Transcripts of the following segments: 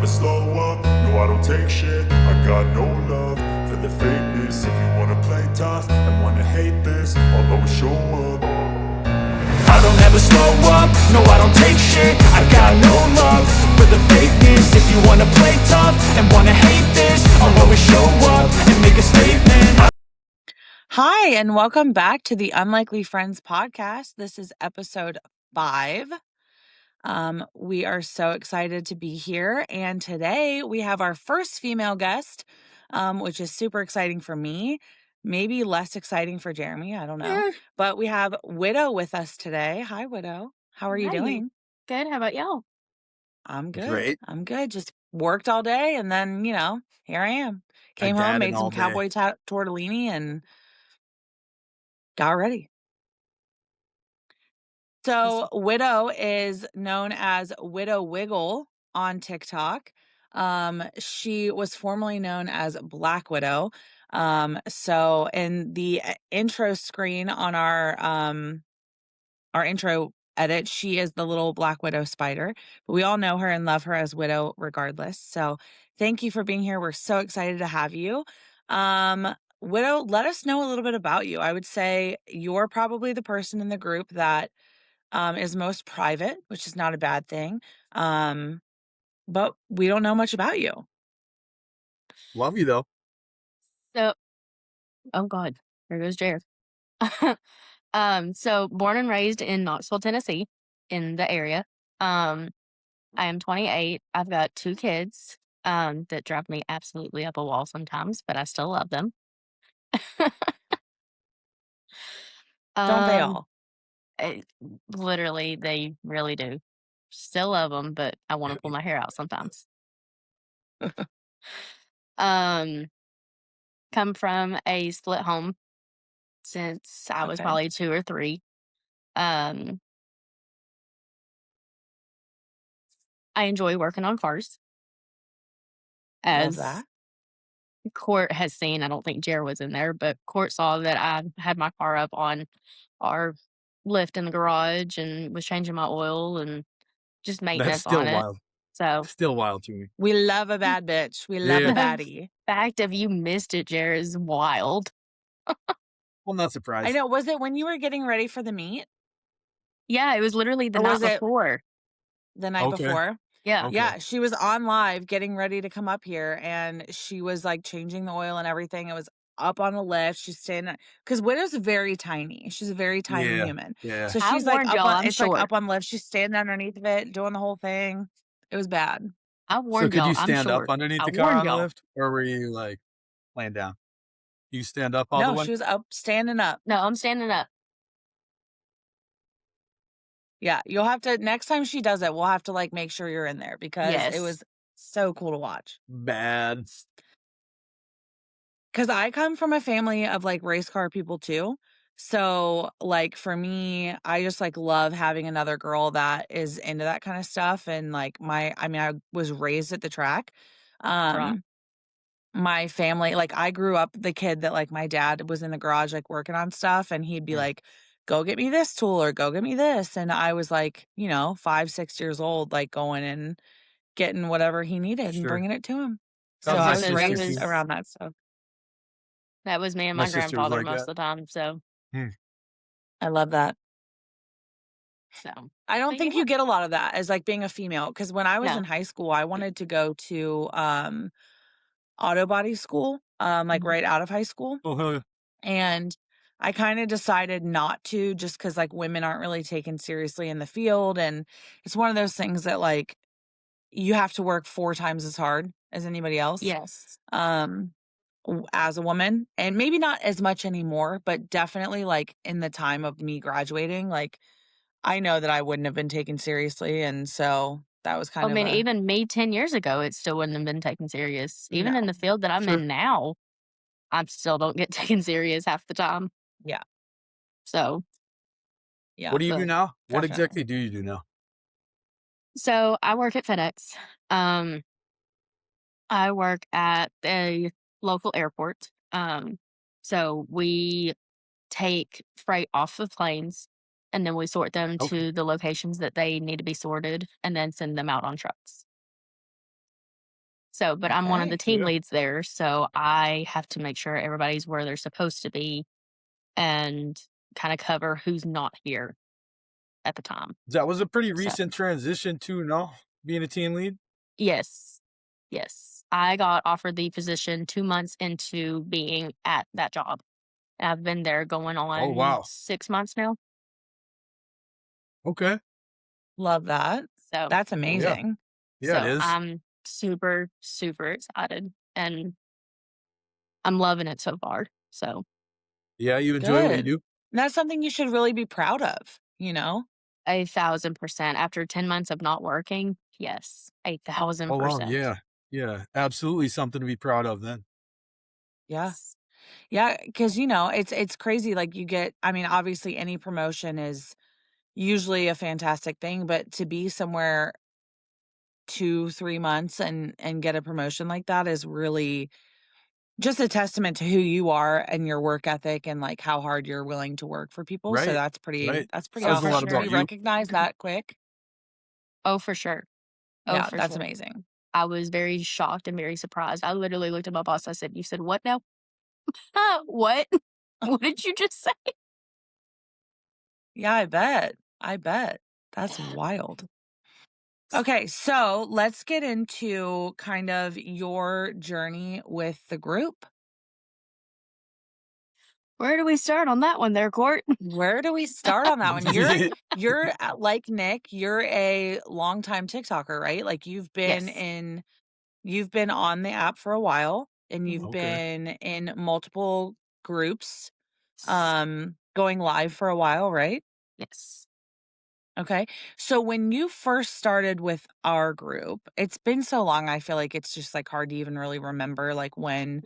slow up, no I don't take shit. I got no love for the fakeness. If you wanna play tough and wanna hate this, I'll always show up. I don't ever slow up, no I don't take shit. I got no love for the fakeness. If you wanna play tough and wanna hate this, I'll always show up and make a statement. Hi, and welcome back to the Unlikely Friends podcast. This is episode 5. We are so excited to be here, and today we have our first female guest, which is super exciting for me, maybe less exciting for Jeremy, I don't know. But we have Widow with us today. Hi, Widow. How are you Hi. doing? Good. How about y'all? I'm good. Great. I'm good. Just worked all day, and then, here I am. Came home, dadded made some all day. cowboy tortellini, and got ready. So Widow is known as Widow Wiggle on TikTok. She was formerly known as Black Widow. So in the intro screen on our intro edit, she is the little Black Widow spider. But we all know her and love her as Widow regardless. So thank you for being here. We're so excited to have you. Widow, let us know a little bit about you. I would say you're probably the person in the group that is most private, which is not a bad thing. But we don't know much about you. Love you though. So, oh God, there goes Jared. So born and raised in Knoxville, Tennessee, in the area. I am 28. I've got 2 kids, that drive me absolutely up a wall sometimes, but I still love them. Don't they all? Literally, they really do. Still love them, but I want to pull my hair out sometimes. Come from a split home since I was Okay. probably 2 or 3. I enjoy working on cars. Love As that. Court has seen, I don't think Jared was in there, but Court saw that I had my car up on our lift in the garage and was changing my oil and just That's maintenance still on it. wild. So Still wild to me. We love a bad bitch. We love Yeah. a baddie. fact of you missed it, Jared, is wild. Well, not surprised. I know. Was it when you were getting ready for the meet? Yeah, it was literally the Or night was it before. the night Okay. before? Yeah. Okay. Yeah, she was on live getting ready to come up here, and she was like changing the oil and everything. It was up on the lift. She's standing because Widow's very tiny. She's a very tiny Yeah. human. Yeah. So I she's like warned up y'all, on I'm it's like short. up on the lift. She's standing underneath of it, doing the whole thing. It was bad. I So warned could y'all, you I'm stand up short. underneath I the car warned on the y'all. lift, or were you like laying down? You stand up all the No, way? she was up standing up. No, I'm standing up. Yeah, you'll have to next time she does it, we'll have to like make sure you're in there because it Yes. was so cool to watch. Bad. Because I come from a family of like race car people too. So like for me, I just like love having another girl that is into that kind of stuff. And like I was raised at the track. Right. My family, like I grew up the kid that like my dad was in the garage like working on stuff and he'd be Mm. like, go get me this tool or go get me this. And I was like, 5, 6 years old, like going and getting whatever he needed and Sure. bringing it to him. That So was I my was sister raised too. around that stuff. That was me and My my sister was grandfather like most that. of the time. So, I love that. so I don't but think yeah. you get a lot of that as like being a female because when I was No. in high school, I wanted to go to auto body school, like Mhm. right out of high school. Oh, hell yeah. And I kind of decided not to just because like women aren't really taken seriously in the field. And it's one of those things that like you have to work 4 times as hard as anybody else. Yes. As a woman, and maybe not as much anymore, but definitely like in the time of me graduating, like I know that I wouldn't have been taken seriously. And so that was I kind of mean, a even me 10 years ago, it still wouldn't have been taken serious. Even in no. the field that I'm Sure. in now, I still don't get taken serious half the time. Yeah. So, Yeah. What do you do but now? What Definitely. exactly do you do now? so I work at FedEx. I work at a local airport. So we take freight off of planes and then we sort them Okay. to the locations that they need to be sorted and then send them out on trucks. So, but I'm one of the Okay. team Yeah. leads there, so I have to make sure everybody's where they're supposed to be and kind of cover who's not here at the time. That was a pretty So, recent transition too, no? Being a team lead? yes. Yes. I got offered the position 2 months into being at that job. And I've been there going Oh, on wow. 6 months now. Okay. Love that. So, That's Yeah. amazing. Yeah, it is. I'm super, super excited and I'm loving it so far. So, Yeah, you enjoy what you Good. do? That's something you should really be proud of, you know? 1,000%. After 10 months of not working, yes, Oh, wow, 1,000%. yeah. Yeah, absolutely something to be proud of then. Yeah. Yeah, because it's crazy, like, you get I mean, obviously, any promotion is usually a fantastic thing, but to be somewhere 2, 3 months and get a promotion like that is really just a testament to who you are and your work ethic and, like, how hard you're willing to work for people, so Right, that's right. pretty Oh, Says a for awesome. lot To be sure. about you. recognized that quick, Oh, for sure. Oh, yeah, for that's sure. amazing. I was very shocked and very surprised. I literally looked at my boss. I said, "You said what now?" What? What did you just say? Yeah, I bet. I bet. That's wild. Okay, so let's get into kind of your journey with the group. Where do we start on that one there, Court? Where do we start on that one? You're like Nick, you're a longtime TikToker, right? Like Yes. you've been on the app for a while and you've Mhm. Okay, been in multiple groups S going live for a while, right? Yes. Okay. So when you first started with our group, it's been so long, I feel like it's just like hard to even really remember like when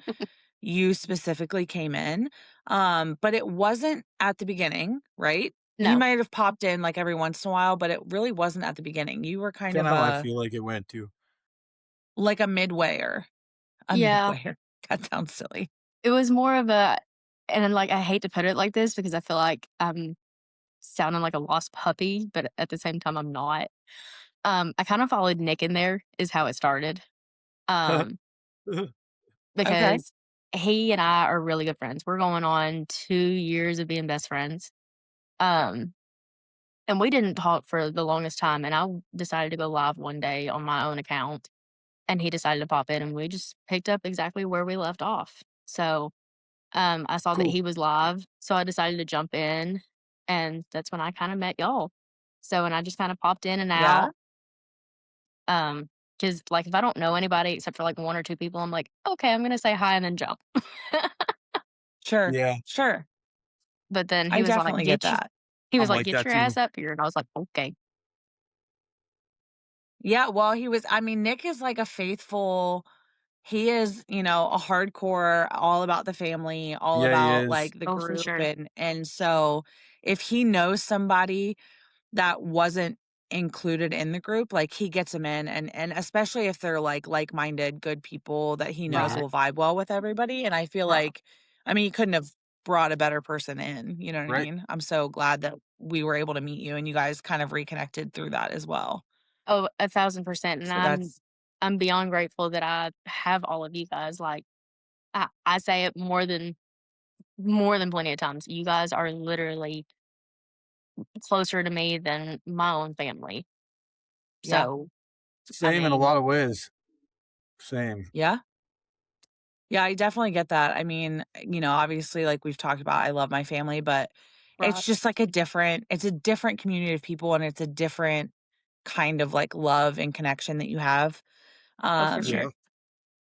you specifically came in. But it wasn't at the beginning, right? You No. might have popped in like every once in a while, but it really wasn't at the beginning. You were kind kinda of how I a feel like it went too. like a midwayer. A Yeah. midwayer. That sounds silly. It was more of a and then, like, I hate to put it like this because I feel like I'm sounding like a lost puppy, but at the same time, I'm not. I kinda followed Nick in there is how it started, um, Okay. because he and I are really good friends. We're going on 2 years of being best friends, um, and we didn't talk for the longest time, and I decided to go live one day on my own account, and he decided to pop in, and we just picked up exactly where we left off. So, I saw that Cool. he was live, so I decided to jump in, and that's when I kinda met y'all. So and I just kinda popped in and Yeah. out, because like, if I don't know anybody except for, like, 1 or 2 people, I'm like, "Okay, I'm gonna say hi and then jump." Sure. Yeah, Sure. But then I definitely get that. I'm like "Get that your ass too. up here," and I was like, "Okay." Yeah, well, I mean, Nick is like a faithful he is, a hardcore, all about the family, all Yeah, he about is. like the Oh, for group sure. and so if he knows somebody that wasn't included in the group, like he gets them in and especially if they're like-minded, good people that he knows Right, will vibe well with everybody. And I feel right. like I mean, you couldn't have brought a better person in, you know what I Right. mean? I'm so glad that we were able to meet you and you guys kind of reconnected through that as well. Oh, 1,000%, and So that's I'm beyond grateful that I have all of you guys, like, I say it more than plenty of times. You guys are literally closer to me than my own family. yeah. So, I Same in a mean lot of ways. Same. Yeah. Yeah, I definitely get that. I mean, obviously, like we've talked about, I love my family, but right. it's just like it's a different community of people and it's a different kind of like love and connection that you have. Oh, for Um, sure. Yeah.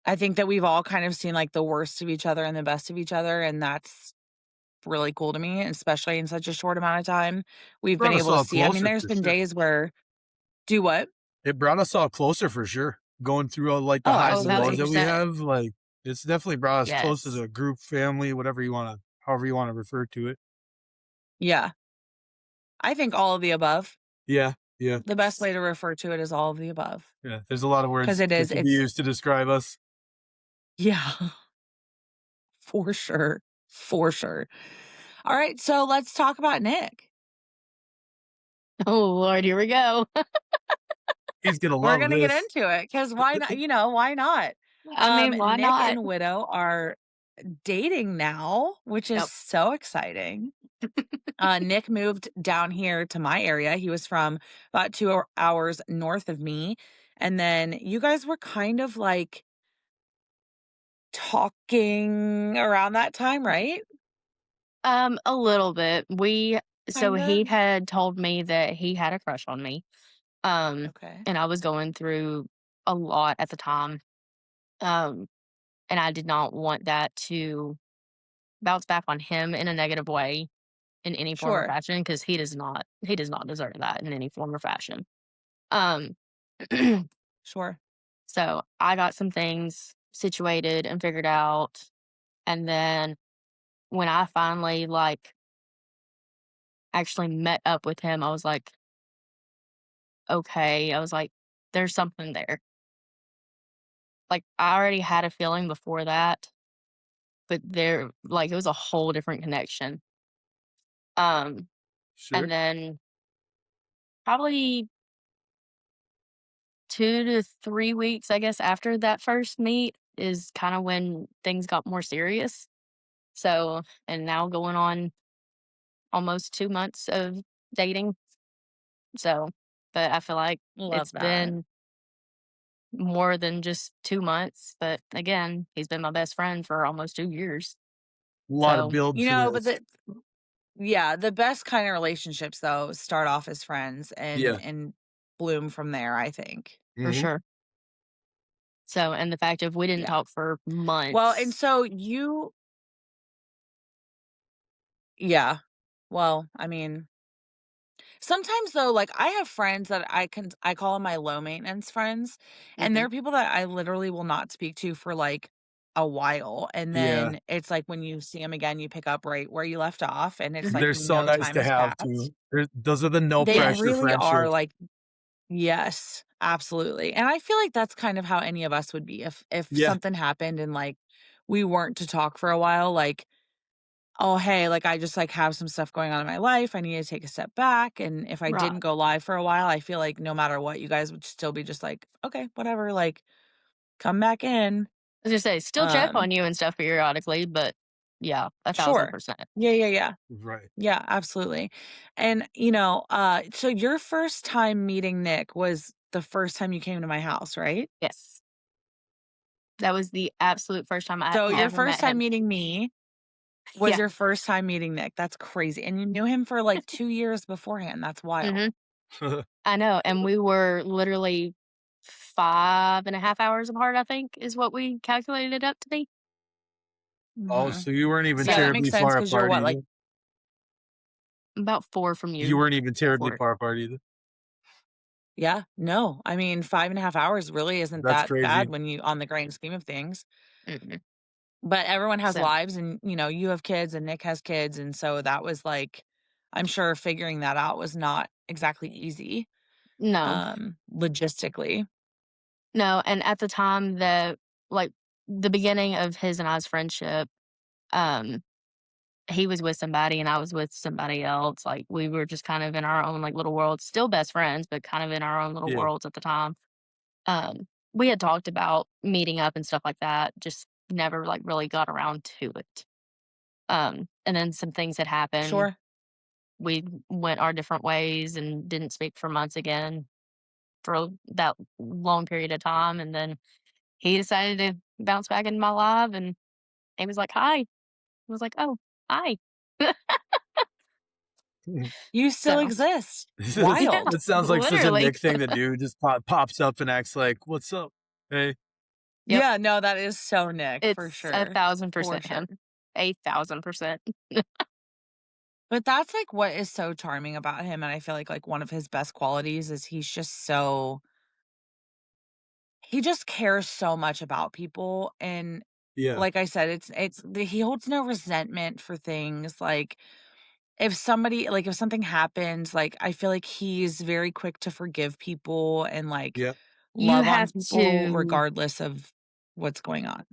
I think that we've all kind of seen like the worst of each other and the best of each other. And that's really cool to me, especially in such a short amount of time. We've been Brought us able to all see. I mean, closer there's for been sure. days where do what? It brought us all closer for sure. Going through all, like, the Oh, highs Oh, and lows that absolutely. we 1,000%. have, like, it's definitely brought us close as Yes. a group, family, whatever you wanna however you wanna refer to it. Yeah. I think all of the above. Yeah, yeah, The best way to refer to it is all of the above. yeah. There's a lot of Because words it that is, could be it's used to describe us. yeah, for sure. For sure. All right, so let's talk about Nick. Oh, Lord, here we go. He's gonna We're love gonna get this. into it because why not? Why not? I mean, why Nick not? and Widow are dating now, which is Yep. so exciting. Nick moved down here to my area. He was from about 2 hours north of me. And then you guys were kind of like talking around that time, right? A little bit. So Kind of. he had told me that he had a crush on me. Um, Okay. and I was going through a lot at the time. Um, and I did not want that to bounce back on him in a negative way in any form or Sure. fashion because he does not deserve that in any form or fashion. Um, Sure. so I got some things situated and figured out, and then when I finally actually met up with him, I was like, okay, I was like, there's something there. Like I already had a feeling before that, but it was a whole different connection. Um, and Sure. then probably 2 to 3 weeks, I guess, after that first meet is kind of when things got more serious. So, and now going on almost 2 months of dating. So, but I feel like Love it's that. been more than just 2 months. But again, he's been my best friend for almost 2 years. A lot of So, build to But this. the best kind of relationships though start off as friends and Yeah. bloom from there, I think. for Mhm. sure. So, and the fact of we didn't Yeah. talk for Well, and months. so you yeah. Well, I mean, sometimes though, like I have friends that I call them my low maintenance friends, and Mhm. they're people that I literally will not speak to for like a while. And Yeah. then it's like when you see them again, you pick up right where you left off, and it's like They're so no nice time to has have passed. too. Those are the no They pressure Yes. really are friendships. like yes, absolutely. And I feel like that's kind of how any of us would be if Yeah. something happened and like we weren't to talk for a while, like, oh, hey, like I just like have some stuff going on in my life. I need to take a step back. And if I Right. didn't go live for a while, I feel like no matter what, you guys would still be just like, okay, whatever, like come back in. I was gonna say, still check Um, on you and stuff periodically, but yeah, a thousand sure. percent. Yeah, yeah, yeah. Right. Yeah, absolutely. And so your first time meeting Nick was the first time you came to my house, right? Yes. That was the absolute first time I So your ever first met time him. meeting me was Yeah. your first time meeting Nick. That's crazy. And you knew him for like 2 years beforehand. That's wild. Mhm. I know, and we were literally 5.5 hours apart, I think, is what we calculated it up to be. Oh, Mhm. so you weren't even Yeah, that So, makes terribly sense far because 'cause you're apart what, like either? about 4 from You you. weren't even terribly 4. far apart either? yeah, no. I mean, 5.5 hours really isn't That's that crazy. bad when you on the grand scheme of things. Mm-mm. But everyone has So, lives and, you have kids and Nick has kids, and so that was like I'm sure figuring that out was not exactly easy, no. logistically. No, and at the time that like, the beginning of his and I's friendship, um, he was with somebody and I was with somebody else, like, we were just kind of in our own, like, little worlds, still best friends, but kind of in our own little Yeah. worlds at the time. We had talked about meeting up and stuff like that, just never, like, really got around to it. And then some things had happened. Sure. We went our different ways and didn't speak for months again for that long period of time, and then he decided to bounce back into my life, and he was like, "Hi." I was like, "Oh, hi." You still So, exist. yeah, Wild. That sounds like such a literally. Nick thing to do, just pops up and acts like, "What's up? Hey." Yep, Yeah, no, that is so Nick for it's a sure. thousand For percent sure. him. 1,000%. But that's, like, what is so charming about him, and I feel like, one of his best qualities is he just cares so much about people, and Yeah. like I said, he holds no resentment for things, like, if something happens, like, I feel like he's very quick to forgive people and, like, Yeah. You love on have people to regardless of what's going on.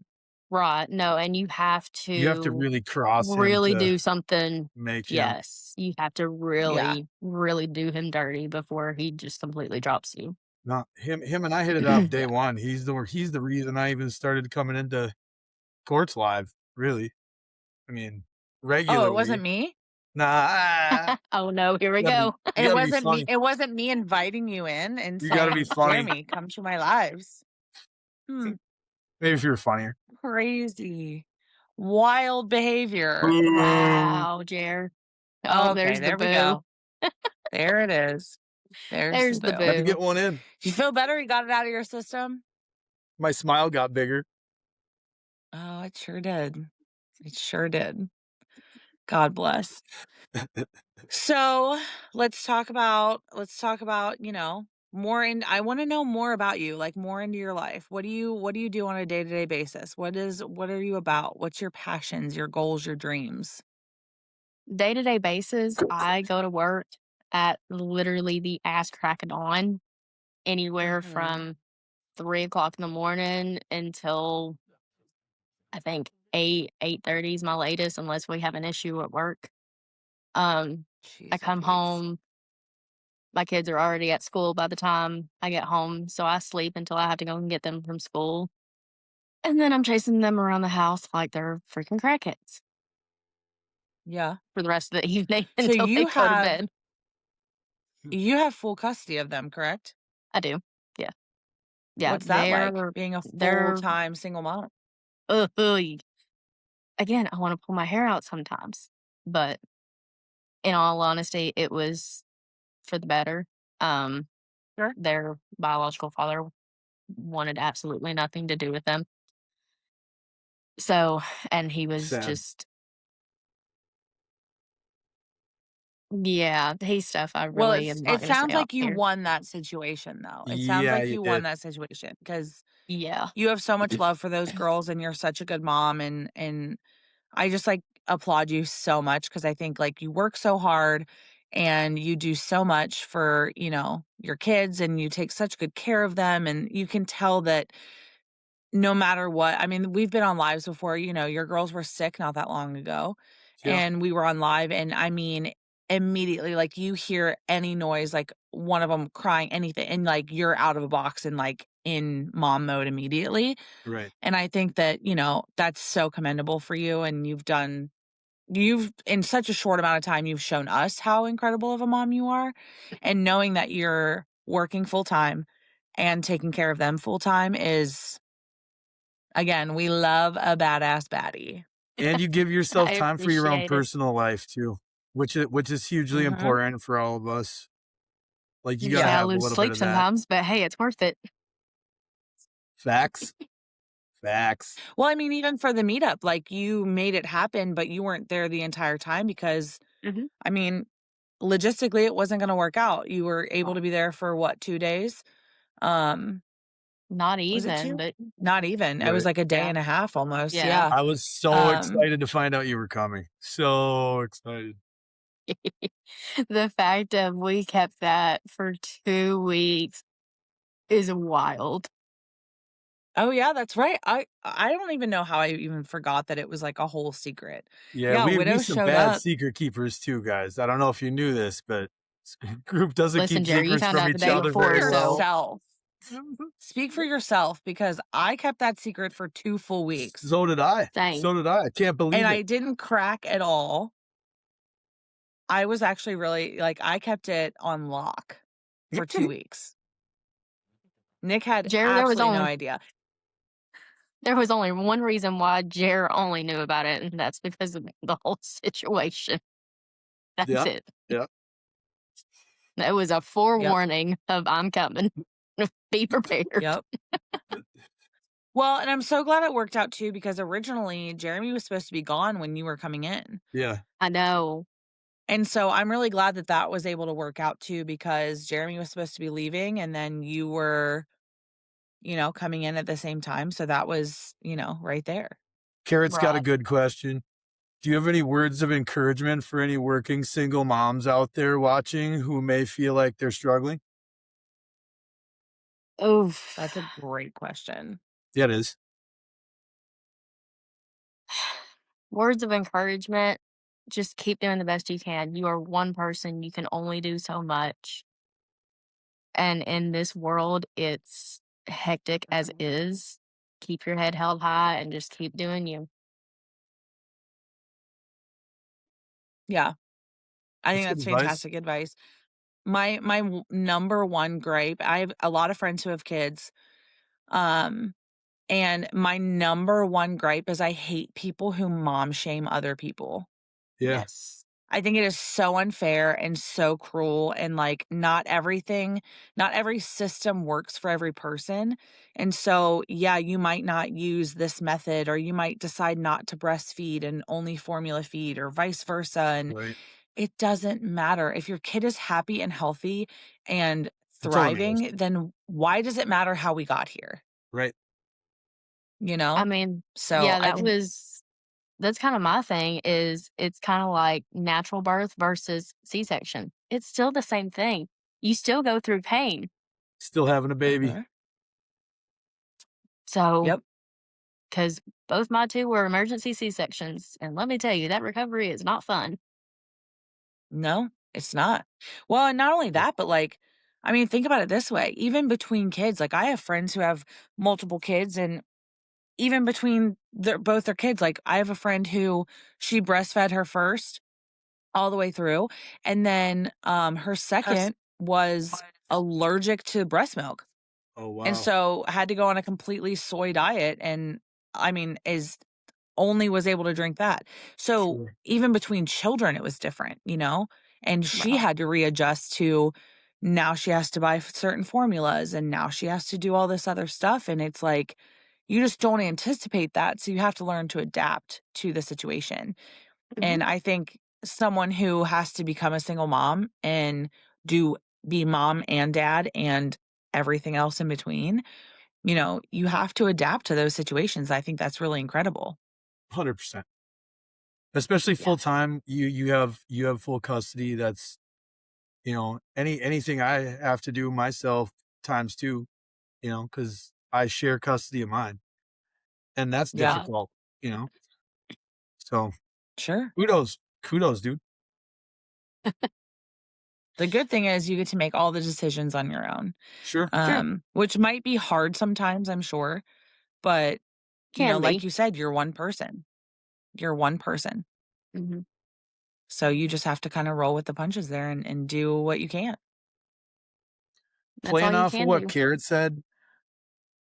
right, no, and you have You have to to really cross him really to do something. make him. Yes, you have to Yeah. really, really do him dirty before he just completely drops you. No, him and I hit it off day one. He's the reason I even started coming into courts live, really. I mean, Oh, it wasn't regularly. me? Nah, Oh, no, here we you gotta be go. you It gotta be wasn't me funny. it wasn't me inviting you in and You gotta be saying, funny. "Jeremy, come to my lives." Hmm, Maybe if you were funnier. crazy. Wild behavior. Boo. Wow, Jer. Oh, Okay, there's the there we boo. go. There it is. There's the There's the boo. Had to boo. get one in. Do you feel better? You got it out of your system? My smile got bigger. Oh, it sure did. It sure did. God bless. So let's talk about, more in I want to know more about you, like more into your life. What do you do on a day-to-day basis? What are you about? What's your passions, your goals, your dreams? Day-to-day basis, I go to work at literally the ass crack of dawn, anywhere Mhm. from 3 o'clock in the morning until I think 8:30 is my latest, unless we have an issue at work. I Jeez come Louise. home, my kids are already at school by the time I get home, so I sleep until I have to go and get them from school. And then I'm chasing them around the house like they're freaking crackheads Yeah. for the rest of the evening So until they go to bed. you have full custody of them, correct? I do. Yeah. Yeah, What's that like, being a they're full-time single mom? ugh, again, I wanna pull my hair out sometimes, but in all honesty, it was for the better. Um, Sure. their biological father wanted absolutely nothing to do with them. So and he was Sad. just yeah, he's stuff I Well, really am not it gonna say sounds off like you here. won that situation, though. It sounds Yeah, like you you won did. that situation because Yeah. you have so much love for those girls and you're such a good mom and I just like applaud you so much because I think like you work so hard and you do so much for, your kids and you take such good care of them and you can tell that no matter what. I mean, we've been on lives before, your girls were sick not that long ago Yeah, and we were on live and I mean immediately like you hear any noise like one of them crying anything and like you're out of a box and like in mom mode immediately. right. And I think that, that's so commendable for you and you've in such a short amount of time you've shown us how incredible of a mom you are and knowing that you're working full time and taking care of them full time is again, we love a badass baddie. And you give yourself I time for your own appreciate it. personal life too, which is hugely Mhm. important for all of us. Like, you You gotta say Yeah. I have a lose little bit sleep of that. sometimes, but hey, it's worth it. Facts. Facts. Well, I mean, even for the meetup, like you made it happen, but you weren't there the entire time because Mhm. I mean, logistically it wasn't gonna work out. You were able to be there for what, 2 days? Um, Not was it even, 2? but Not even. It was Right. like a day yeah. and a half almost, Yeah. yeah. I was so Um, excited to find out you were coming. So excited. The fact that we kept that for 2 weeks is wild. oh, yeah, that's right. I don't even know how I even forgot that it was like a whole secret. Yeah, Yeah, we Widow some showed bad up. secret keepers too, guys. I don't know if you knew this, but this group doesn't Listen, keep Jerry, you secrets found from out the each day other Speak for before, very so well. yourself. Speak for yourself because I kept that secret for 2 full weeks, So did I. same. So did I. I can't and believe I it. didn't crack at all. I was actually really like, I kept it on lock for 2 weeks. Nick had Jerry, absolutely no idea. there was only one reason why Jer only knew about it, and that's because of the whole situation. That's Yeah. it. Yeah. That was a Yep, forewarning of I'm coming. Be prepared. yep. Well, and I'm so glad it worked out too because originally Jeremy was supposed to be gone when you were coming in. Yeah. I know. And so I'm really glad that that was able to work out too because Jeremy was supposed to be leaving and then you were, coming in at the same time. So that was, right there. Carrot's got a Right. good question. Do you have any words of encouragement for any working single moms out there watching who may feel like they're struggling? Oof. That's a great question. Yeah, it is. Words of encouragement. Just keep doing the best you can. You are one person. You can only do so much. And in this world, it's hectic as is. Keep your head held high and just keep doing you. Yeah, I think That's good that's advice. fantastic advice. My number one gripe, I have a lot of friends who have kids, um, and my number one gripe is I hate people who mom shame other people. Yeah, Yes. I think it is so unfair and so cruel, and, like, not every system works for every person, and so, yeah, you might not use this method, or you might decide not to breastfeed and only formula feed or vice versa, and right. it doesn't matter. If your kid is happy and healthy and That's all that matters. thriving, then why does it matter how we got here, Right. you I know? mean, So, yeah, I think that's kinda my thing is it's kinda like natural birth versus C-section. It's still the same thing. You still go through pain. Still having a baby. Mhm. So, Yep. because both my 2 were emergency C-sections, and let me tell you, that recovery is not fun. No, it's not. Well, and not only Yeah. that, but, like, I mean, think about it this way, even between kids, like, I have friends who have multiple kids, and even between their kids, like, I have a friend who she breastfed her first all the way through, and then, her second was allergic to breast milk, Oh, and wow. so had to go on a completely soy diet, and, I mean, is only was able to drink that. So, Sure. even between children, it was different, you know? And she Well, had to readjust to now she has to buy certain formulas, and now she has to do all this other stuff, and it's like, you just don't anticipate that, so you have to learn to adapt to the situation. mhm, And I think someone who has to become a single mom and do be mom and dad and everything else in between, you have to adapt to those situations. I think that's really incredible. 100%. Especially yeah, full time, you have full custody. That's anything I have to do myself times two. Because I share custody of mine, and that's Yeah, difficult. You know, so sure. kudos, dude. The good thing is you get to make all the decisions on your own, Sure, true, which might be hard sometimes, I'm sure, but, can like be, you said, you're one person. You're one person. mhm, So you just have to kinda roll with the punches there and do what you can. that's all playing you off of can what do. Carrot said,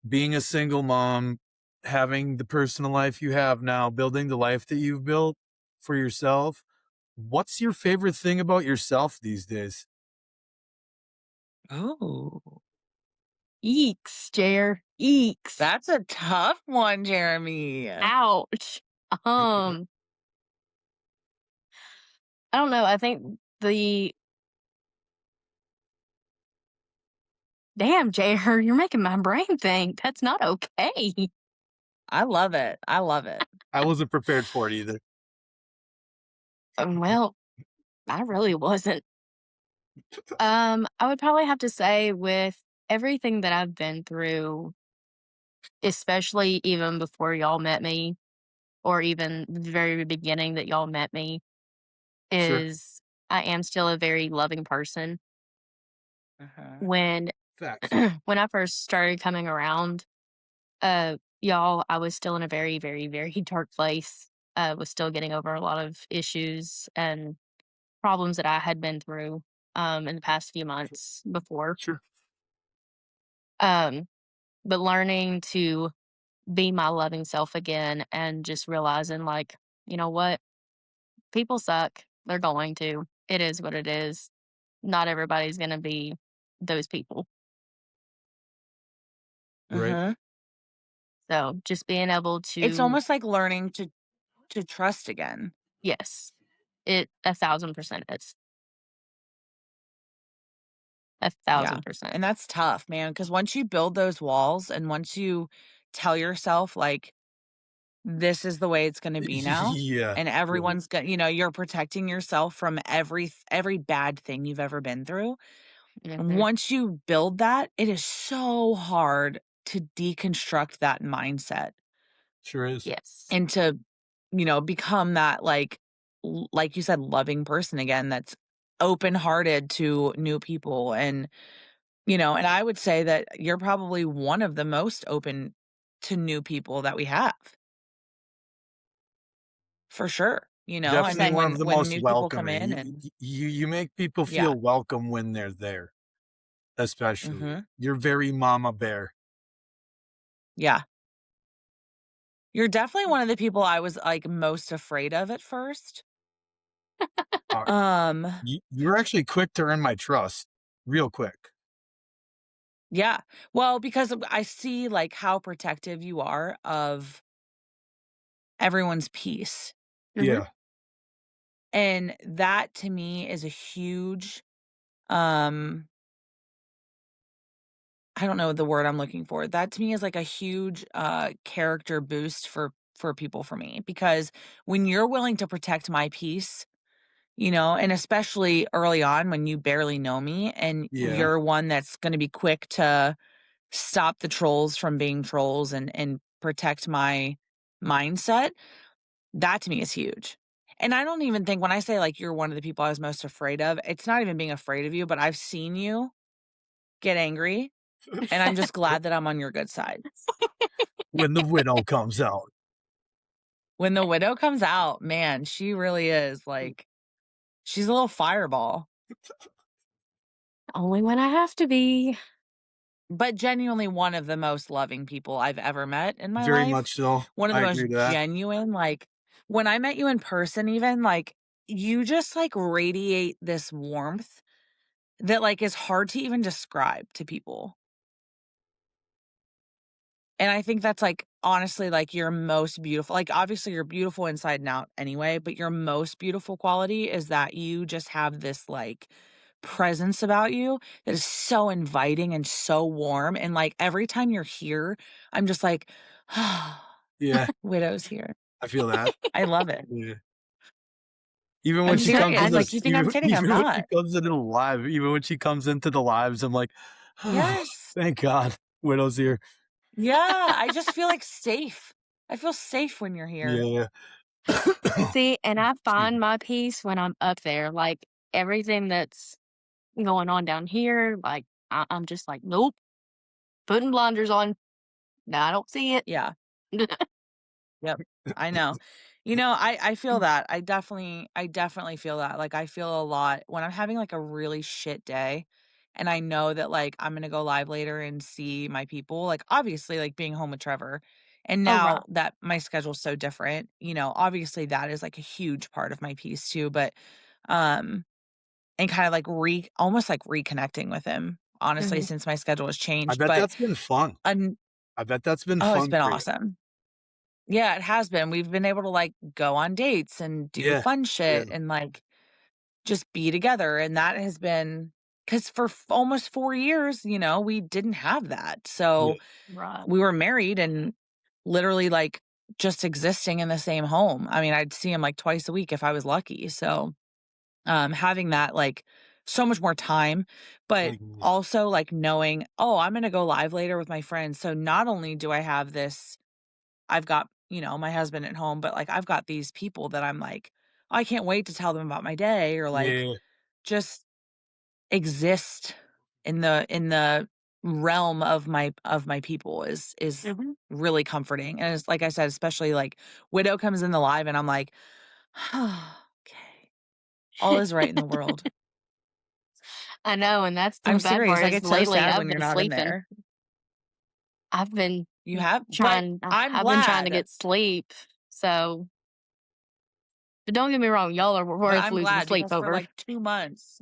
being a single mom, having the personal life you have now, building the life that you've built for yourself. What's your favorite thing about yourself these days? Oh, Eeks, Jer, eeks. that's a tough one, Jeremy. Ouch. Um, I don't know, I think the damn, Jer, you're making my brain think. That's not okay. I love it. I love it. I wasn't prepared for it either. Well, I really wasn't. I would probably have to say with everything that I've been through, especially even before y'all met me, or even the very beginning that y'all met me, Sure, is I am still a very loving person. Uh-huh. When facts. when I first started coming around, y'all, I was still in a very, very, very dark place. Was still getting over a lot of issues and problems that I had been through in the past few Sure, months before. sure. Um, but learning to be my loving self again and just realizing, like, you know what? People suck. They're going to. It is what it is. Not everybody's going to be those people. Right. Uh-huh. So just being able It's to, almost like learning to trust again. yes, it 1,000% is. A Yeah. 1,000%. And that's tough, man, because once you build those walls and once you tell yourself, like, this is the way it's gonna be now, Yeah, and yeah, everyone's gonna you're protecting yourself from every bad thing you've ever been through. Hmm. Once you build that, it is so hard to deconstruct that mindset sure is. Yes. and to, become that, like you said, loving person again that's open-hearted to new people, and And I would say that you're probably one of the most open to new people that we have. For sure. I Definitely mean, one when of the when most new people come welcoming. in and You make people yeah. feel welcome when they're there, especially. Mhm. You're very mama bear. Yeah. You're definitely one of the people I was, like, most afraid of at first. Uh, Um, you're actually quick to earn my trust, real quick. yeah. Well, because I see, like, how protective you are of everyone's peace, Mhm. Yeah, and that to me is a huge, um I don't know the word I'm looking for. That to me is like a huge, character boost for people for me, because when you're willing to protect my peace, and especially early on when you barely know me and yeah, you're one that's gonna be quick to stop the trolls from being trolls and protect my mindset, that to me is huge. And I don't even think when I say, like, you're one of the people I was most afraid of, it's not even being afraid of you, but I've seen you get angry, and I'm just glad that I'm on your good side. when the widow comes out. When the widow comes out, man, she really is, like, she's a little fireball, Only when I have to be. but genuinely one of the most loving people I've ever met in my Very life. much so. One of the I most agree to that. genuine, like, when I met you in person even, like, you just, like, radiate this warmth that, like, is hard to even describe to people. And I think that's, like, honestly, like, your most beautiful, like, obviously, you're beautiful inside and out anyway, but your most beautiful quality is that you just have this, like, presence about you that is so inviting and so warm, and, like, every time you're here, I'm just like, Yeah, "Widow's here." I feel that. I love it. Yeah. Even when I'm she Mhm. comes in serious, As like, you this think I'm kidding, I'm even when she not. comes into the live even when she comes into the lives, I'm like, "Oh, Yes. thank God, Widow's here." Yeah, I just feel, like, safe. I feel safe when you're here. Yeah. See, and I Excuse find me. my peace when I'm up there. Like, everything that's going on down here, like, I'm just like, "Nope, putting blinders on. No, I don't see it." Yeah. Yep, I know. I feel that. I definitely feel that. Like, I feel a lot when I'm having, like, a really shit day, and I know that, like, I'm gonna go live later and see my people, like, obviously, like, being home with Trevor, and Oh, right. now that my schedule's so different, obviously, that is, like, a huge part of my piece too, but, um and kinda, like, almost, like, reconnecting with him, honestly, Mhm. since my schedule has I changed, bet but that's been fun. un I bet that's been oh, it's fun been for you. awesome. Yeah, it has been. We've been able to, like, go on dates and do Yeah. fun Yeah. shit and, like, just be together, and that has been, because for almost 4 years, we didn't have that. Yeah. So, Right. we were married and literally, like, just existing in the same home. I mean, I'd see him, like, twice a week if I was lucky. So, having that, like, so much more time, but Mhm. also, like, knowing, "Oh, I'm gonna go live later with my friends." So, not only do I have this, I've got, my husband at home, but, like, I've got these people that I'm like, I can't wait to tell them about my day, or, like, Yeah. just exist in the realm of my people is Mhm. really comforting. And it's like I said, especially, like, Widow comes in the live and I'm like, "Okay, all is right in the world." I know, and that's the I'm bad serious, part I is get so lately sad I've when you're been not in sleeping. there. I've been You have, but trying I'm I've been trying to glad, get sleep, so but don't get me wrong, y'all are but worth I'm losing glad sleep because for, over. like, 2 months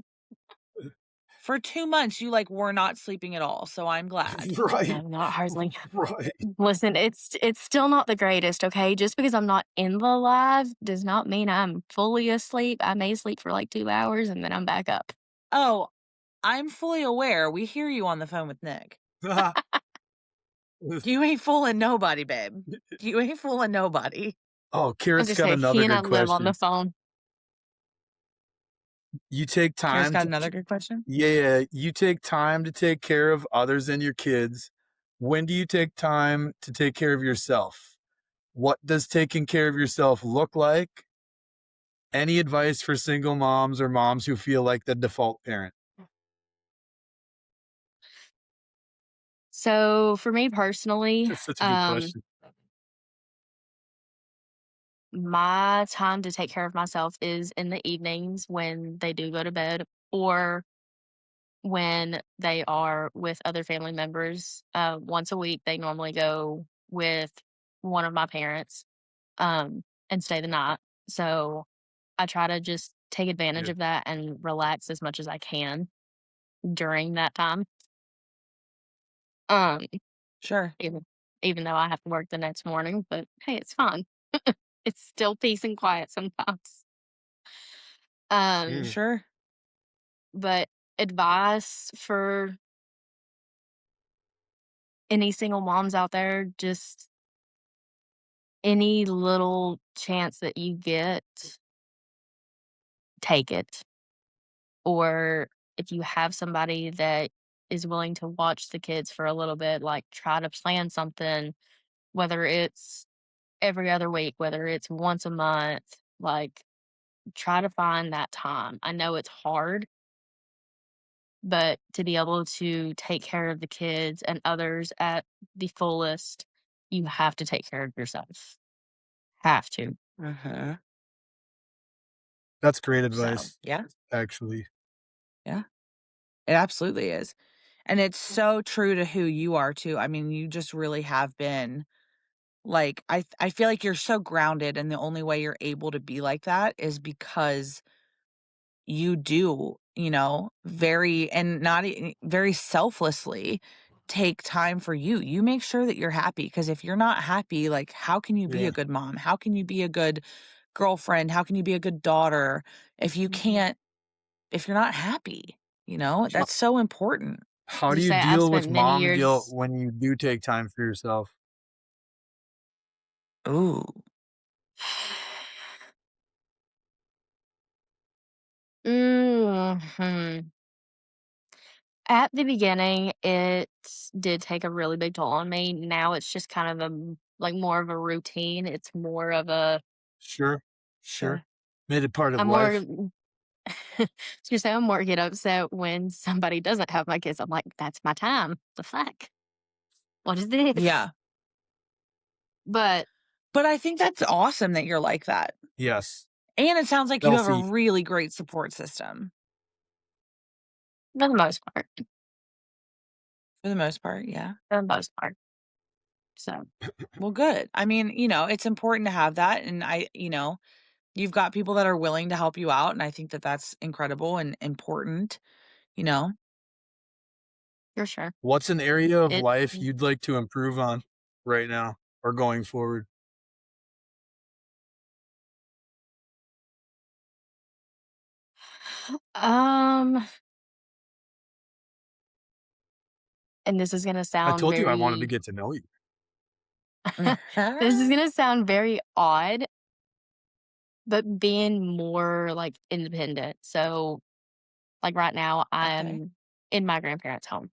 for 2 months, you, like, were not sleeping at all, so I'm glad. No, Right. not hardly. Right. Listen, it's still not the greatest, okay? Just because I'm not in the live does not mean I'm fully asleep. I may sleep for like 2 hours and then I'm back up. Oh, I'm fully aware, we hear you on the phone with Nick. You ain't fooling nobody, babe. You ain't fooling nobody. Oh, I Kira's just got say he another and I good live on the question. phone. You take Kara's time got to another good question? Yeah, you take time to take care of others and your kids. When do you take time to take care of yourself? What does taking care of yourself look like? Any advice for single moms or moms who feel like the default parent? So for me personally, That's such a good question. my time to take care of myself is in the evenings when they do go to bed or when they are with other family members. Once a week, they normally go with one of my parents and stay the night. So I try to just take advantage Yeah. of that and relax as much as I can during that time. Um, Sure. even even though I have to work the next morning, but hey, it's fine. It's still peace and quiet sometimes. Yeah. Sure. But advice for any single moms out there, just any little chance that you get, take it. Or if you have somebody that is willing to watch the kids for a little bit, like try to plan something, whether it's every other week, whether it's once a month, like try to find that time. I know it's hard, but to be able to take care of the kids and others at the fullest, you have to take care of yourself. Have to. Uh-huh. That's great So, advice, Yeah. actually. Yeah. It absolutely is. And it's so true to who you are too. I mean, you just really have been like I feel like you're so grounded and the only way you're able to be like that is because you do, very and not very selflessly take time for you. You make sure that you're happy because if you're not happy, like how can you be Yeah. a good mom? How can you be a good girlfriend? How can you be a good daughter if you can't if you're not happy? How, That's so important. how do just you say I've deal with spent many mom guilt years. when you do take time for yourself? Ooh. Mhm. At the beginning, it did take a really big toll on me. Now it's just kind of like more of a routine. It's more of a Sure. Sure. Sure. Made it part of I'm more life. just say I'm more get upset when somebody doesn't have my kids. I'm like, that's my time. The fuck? What is this? Yeah. But But I think that's awesome that you're like that. Yes. And it sounds like you have a Healthy. really great support system for the most part, for the most part. Yeah. for the most part. So Well, good. I mean, it's important to have that. And you've got people that are willing to help you out. And I think that that's incredible and important, you know? for sure. What's an area of It life you'd like to improve on right now or going forward? um and this is gonna I sound told you I wanted to very get to know you. this is gonna sound very odd, but being more like independent. So like right now Okay. I'm in my grandparents' home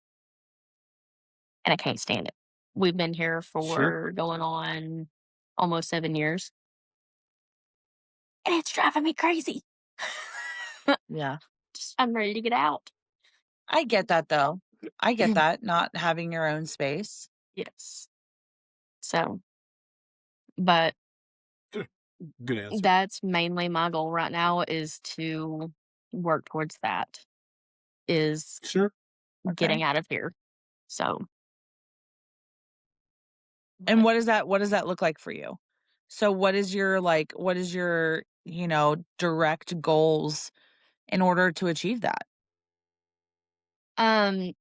and I can't stand it. We've been here Sure. for going on almost 7 years and it's driving me crazy. Yeah. Just I'm ready to get out. I get that though. I get that, not having your own space. Yes. So, but Good answer. that's mainly my goal right now is to work towards that, is Sure. Okay. getting out of here. So, And but what does that look like for you? So what is your, direct goals in order to achieve that?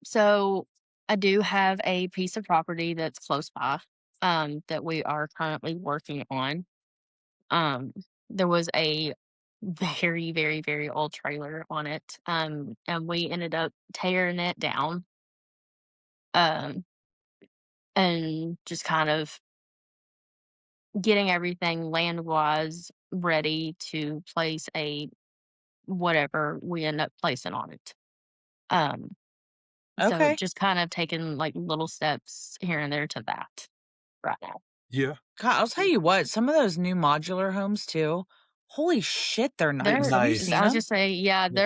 so I do have a piece of property that's close by, that we are currently working on. Um, there was a very, very, very old trailer on it. And we ended up tearing it down, um, and just kind of getting everything land wise ready to place a whatever we end up placing on it. Um, so Okay. just kind of taking like little steps here and there to that right now. Yeah. God, I'll tell you what, some of those new modular homes too, holy shit, they're nice. They're, Have you I seen Nice. was them? just say, yeah, Yeah.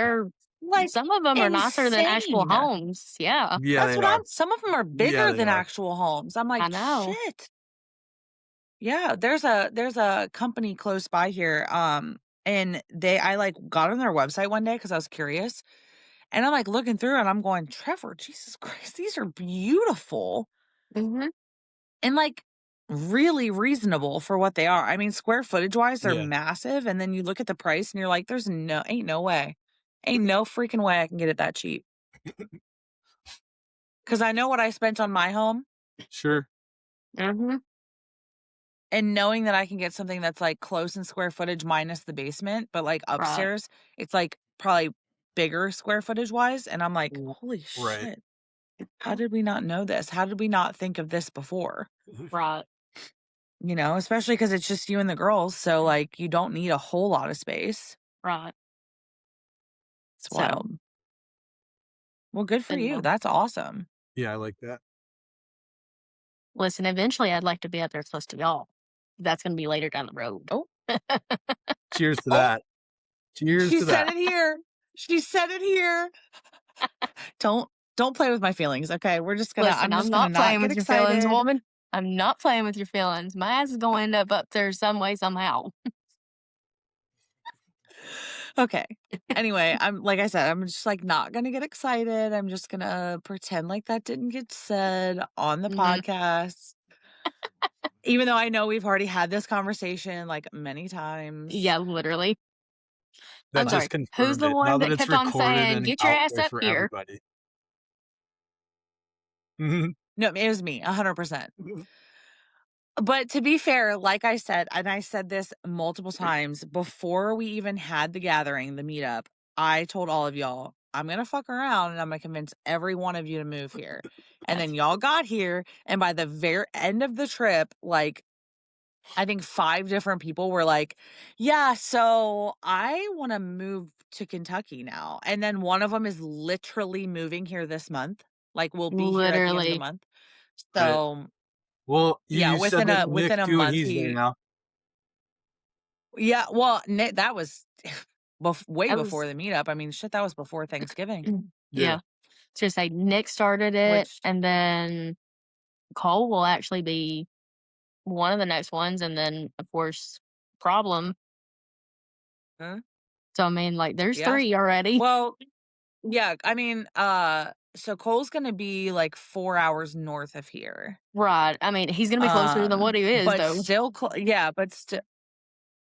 Like, Some of them are nicer than actual insane. homes. Yeah, Yeah, That's they what are. some of them are Yeah, bigger they than are. actual homes. I'm I like, know. "Shit." Yeah, there's a company close by here, and I, like, got on their website one day because I was curious, and I'm, like, looking through and I'm going, "Trevor, Jesus Christ, these are beautiful Mhm. and, like, really reasonable for what they are." I mean, square footage-wise, they're Yeah. massive, and then you look at the price and you're like, "There's ain't no way. Ain't no freaking way I can get it that cheap." Because I know what I spent on my home, Sure. Mhm. and knowing that I can get something that's, like, close in square footage minus the basement, but, like, Right. upstairs, it's, like, probably bigger square footage-wise, and I'm like, W "Holy right. shit. How did we not know this? How did we not think of this before?" Right. You know, especially because it's just you and the girls, so, like, you don't need a whole lot of space. Right. It's So, wild. Well, good for but you. no. That's awesome. Yeah, I like that. Listen, eventually, I'd like to be up there close to y'all. That's gonna be later down the road. Oh, Cheers to oh, that. Cheers she to said that. it here. She said it here. Don't don't play with my feelings, okay? Listen, I'm I'm just gonna not not playing get with your feelings, excited. woman. I'm not playing with your feelings. My ass is gonna end up there some way, somehow. Okay. Anyway, I'm like I said, I'm just, like, not gonna get excited. I'm just gonna pretend like that didn't get said on the Mhm. podcast, even though I know we've already had this conversation, like, many times, Yeah, literally. That I'm but sorry. just Who's confirmed the it. Now one that that it's kept on recorded saying, and "Get your out ass there up for here"? everybody. Mhm. no, it was me, 100%. But to be fair, like I said, and I said this multiple times before we even had the gathering, the meetup, I told all of y'all, I'm gonna fuck around and I'm gonna convince every one of you to move here. And then y'all got here, and by the very end of the trip, like I think 5 different people were like, "Yeah, so I wanna move to Kentucky now." And then one of them is literally moving here this month, like, will be here at the end of the Literally. month. Right. So, Well, yeah, you said that Nick within a too, and month, he's there he now. yeah, well, that was way That before was the meetup. I mean, shit, that was before Thanksgiving, Yeah. yeah. Just like Nick started it, which and then Cole will actually be one of the next ones, and then, of course, Problem. huh? So, I mean, like, there's Yeah. 3 already. Well, yeah, I mean, so Cole's gonna be like 4 hours north of here. Right. I mean, he's gonna be closer than what he is, But though. still yeah, but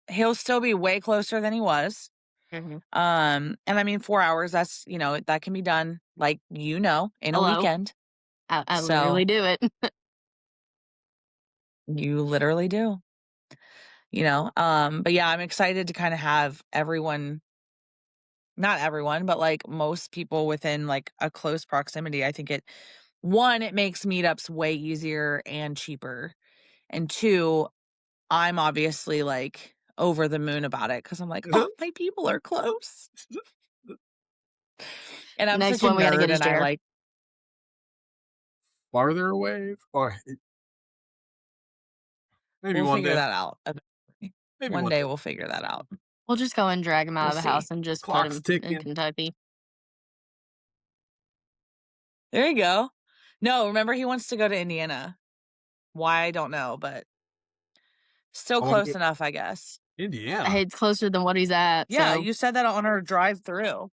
he'll still be way closer than he was. Mhm. And I mean 4 hours, that's, that can be done, like, in a Hello. weekend. I literally So, do it. you literally do, but yeah, I'm excited to kind of have everyone, not everyone, but like most people within like a close proximity. I think it makes meetups way easier and cheaper. And two, I'm obviously like over the moon about it because I'm like, oh, my people are close. And I'm Next such a one we gotta get nerd is and I Jer. like, Farther away? Or maybe we'll one figure day. that out eventually. Maybe One one day day. we'll figure that out. We'll just go and drag him out We'll of the see. house and just put Clock's him in ticking. Kentucky. There you go. No, remember he wants to go to Indiana. Why, I don't know, but still I wanna go close enough, I guess. Indiana. Hey, it's closer than what he's at, Yeah, so you said that on our drive-through.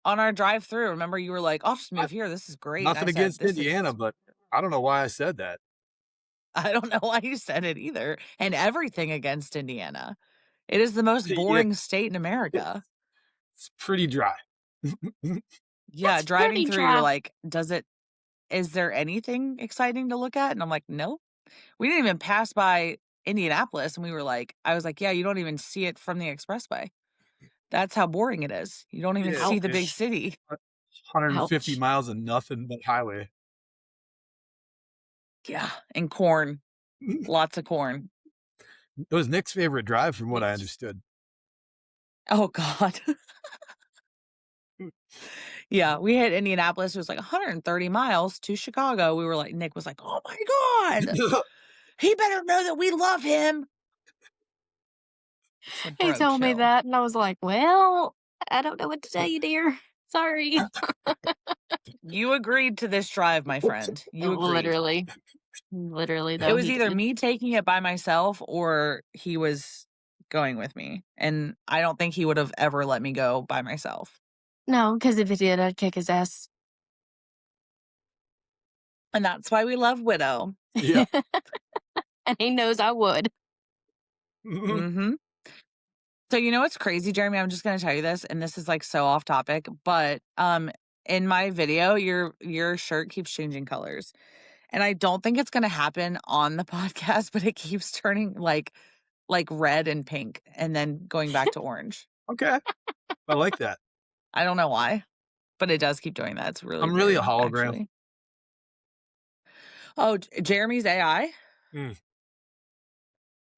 On our drive-through, remember you were like, "I'll just I move here, this is great," and I nothing said, against "This Indiana, is." but I don't know why I said that. I don't know why you said it either, and everything against Indiana. It is the most Yeah, boring state in America. it's pretty dry. Yeah, it's driving pretty through, you're dry. like, is there anything exciting to look at?" And I'm like, "No." We didn't even pass by Indianapolis, and I was like, "Yeah, you don't even see it from the expressway. That's how boring it is. You don't even Yeah, see the yeah. big Ouch. city." 150 Ouch. miles of nothing but highway. Yeah, and corn, lots of corn. It was Nick's favorite drive from what I understood. Oh god. Yeah, we hit Indianapolis, it was like 130 miles to Chicago. We were like Nick was like, "Oh my god, he better know that we love him." I said, He "Bro, told me chill." that, and I was like, "Well, I don't know what to tell you, dear. Sorry. You agreed to this drive, my friend. You agreed. Literally, It though, was he either did. me taking it by myself or he was going with me, and I don't think he would have ever let me go by myself. No, because if he did, I'd kick his ass. And that's why we love Widow. Yeah. And he knows I would. Mhm. So you know what's crazy, Jeremy? I'm just gonna tell you this, and this is like so off topic, but in my video, your shirt keeps changing colors. And I don't think it's gonna happen on the podcast, but it keeps turning like red and pink and then going back to orange. Okay. I like that. I don't know why, but it does keep doing that. It's really I'm really a weird, hologram. actually. Oh, Jeremy's AI? Mm.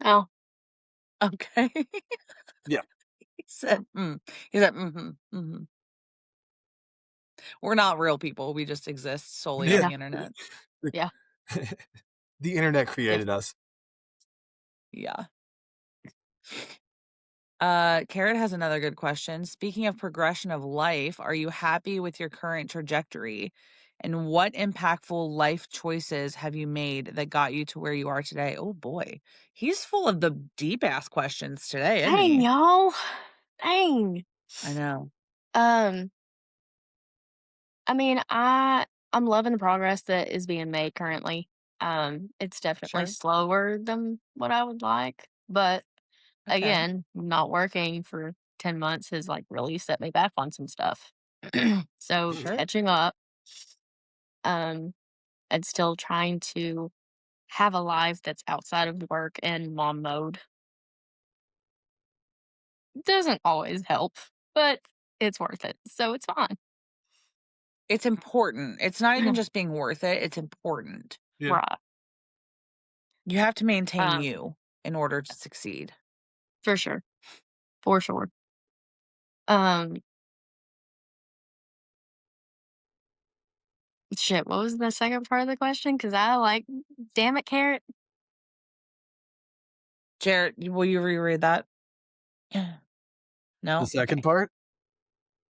Oh, Okay. Yeah. He said, He said, We're not real people. We just exist solely on Yeah. the internet. yeah. The internet Yeah. created us. Yeah. Carrot has another good question. Speaking of progression of life, are you happy with your current trajectory? And what impactful life choices have you made that got you to where you are today? Oh boy. He's full of the deep ass questions today, isn't Dang, he? y'all. Dang. I know. Um, I mean, I'm loving the progress that is being made currently. It's definitely Sure. slower than what I would like, but Okay. again, not working for 10 months has like really set me back on some stuff. So Sure. catching up, um, and still trying to have a life that's outside of work and mom mode doesn't always help, but it's worth it. So it's fine. It's important. It's not even just being worth it, it's important. Yeah. Right. You have to maintain Um, you in order to succeed. for sure. For sure. Um, shit, what was the second part of the question? Because I like, damn it, Carrot. Jared, will you reread that? No? The second Okay. part?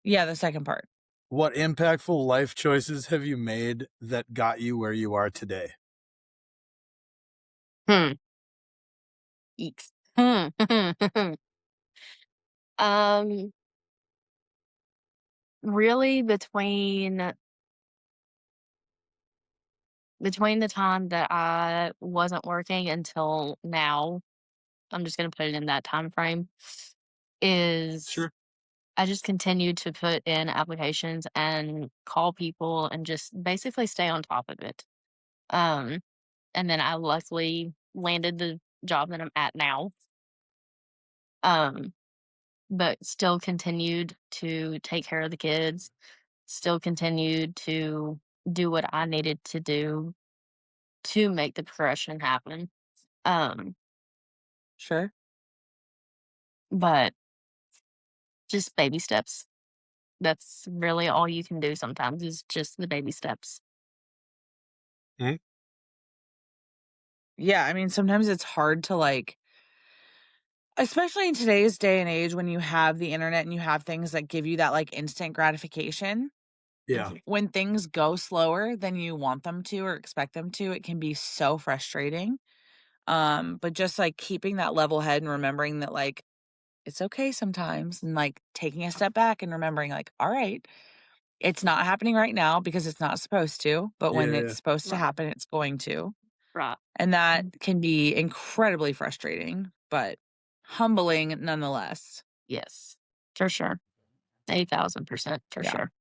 Yeah, the second part. What impactful life choices have you made that got you where you are today? Eeks. Um, really between the time that I wasn't working until now, I'm just gonna put it in that time frame, is Sure. I just continued to put in applications and call people and just basically stay on top of it. Um, and then I luckily landed the job that I'm at now. Um, but still continued to take care of the kids, still continued to do what I needed to do to make the progression happen. Um, Sure. but just baby steps. That's really all you can do sometimes is just the baby steps. Mhm. Yeah, I mean, sometimes it's hard to like, especially in today's day and age when you have the internet and you have things that give you that like instant gratification. Yeah. When things go slower than you want them to or expect them to, it can be so frustrating. But just like keeping that level head and remembering that like it's okay sometimes and like taking a step back and remembering like, all right, it's not happening right now because it's not supposed to, but when it's Yeah. supposed to Right. happen, it's going to. Right. And that can be incredibly frustrating, but humbling nonetheless. Yes. For sure. 8,000% for Yeah. sure.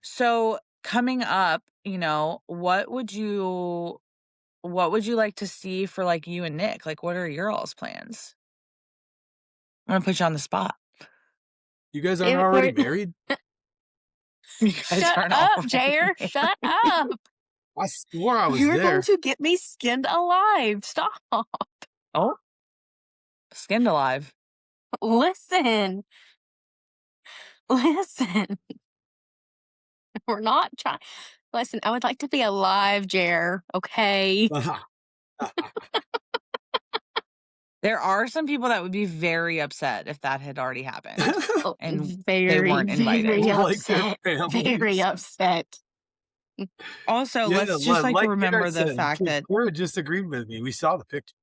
So coming up, what would you like to see for like you and Nick? Like what are your all's plans? I'm gonna put you on the spot. You guys aren't Damn it, already Court. married? You guys Shut aren't up, already Jair. married. Shut up. I swore I was You're going there. to get me skinned alive. Stop. Oh, skinned alive. Listen. Listen. We're not trying. Listen, I would like to be alive, Jer. Okay. There are some people that would be very upset if that had already happened Oh, and very, they weren't invited. very Like their upset. Very families. upset. Also, Yeah, let's just like Garrett remember the said, fact that Garrett just agreed with me. We saw the pictures.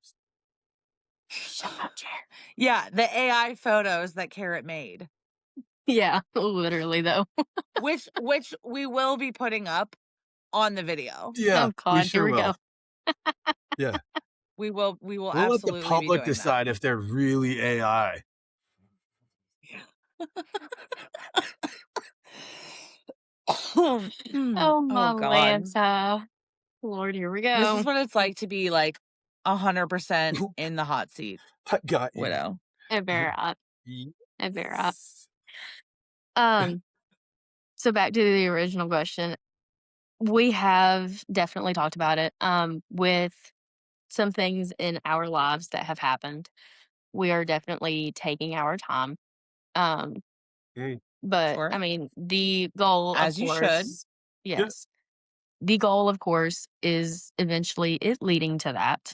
Shut up, Jared. yeah, the AI photos that Carrot made, Yeah, literally though. which we will be putting up on the video. Yeah, Oh God, we sure here we will. go. Yeah, We will we'll let the absolutely be public doing decide if they're really AI. that. Oh my Oh God. Lanta. Lord, here we This go. is what it's like to be like 100% in the hot seat, I got you. widow. And bear up. And bear up. Yes. So back to the original question. We have definitely talked about it. With some things in our lives that have happened. We are definitely taking our time. Um, Mm. but Sure. I mean, the goal, of As you should. course, yes. The goal, of course, is eventually it leading to that.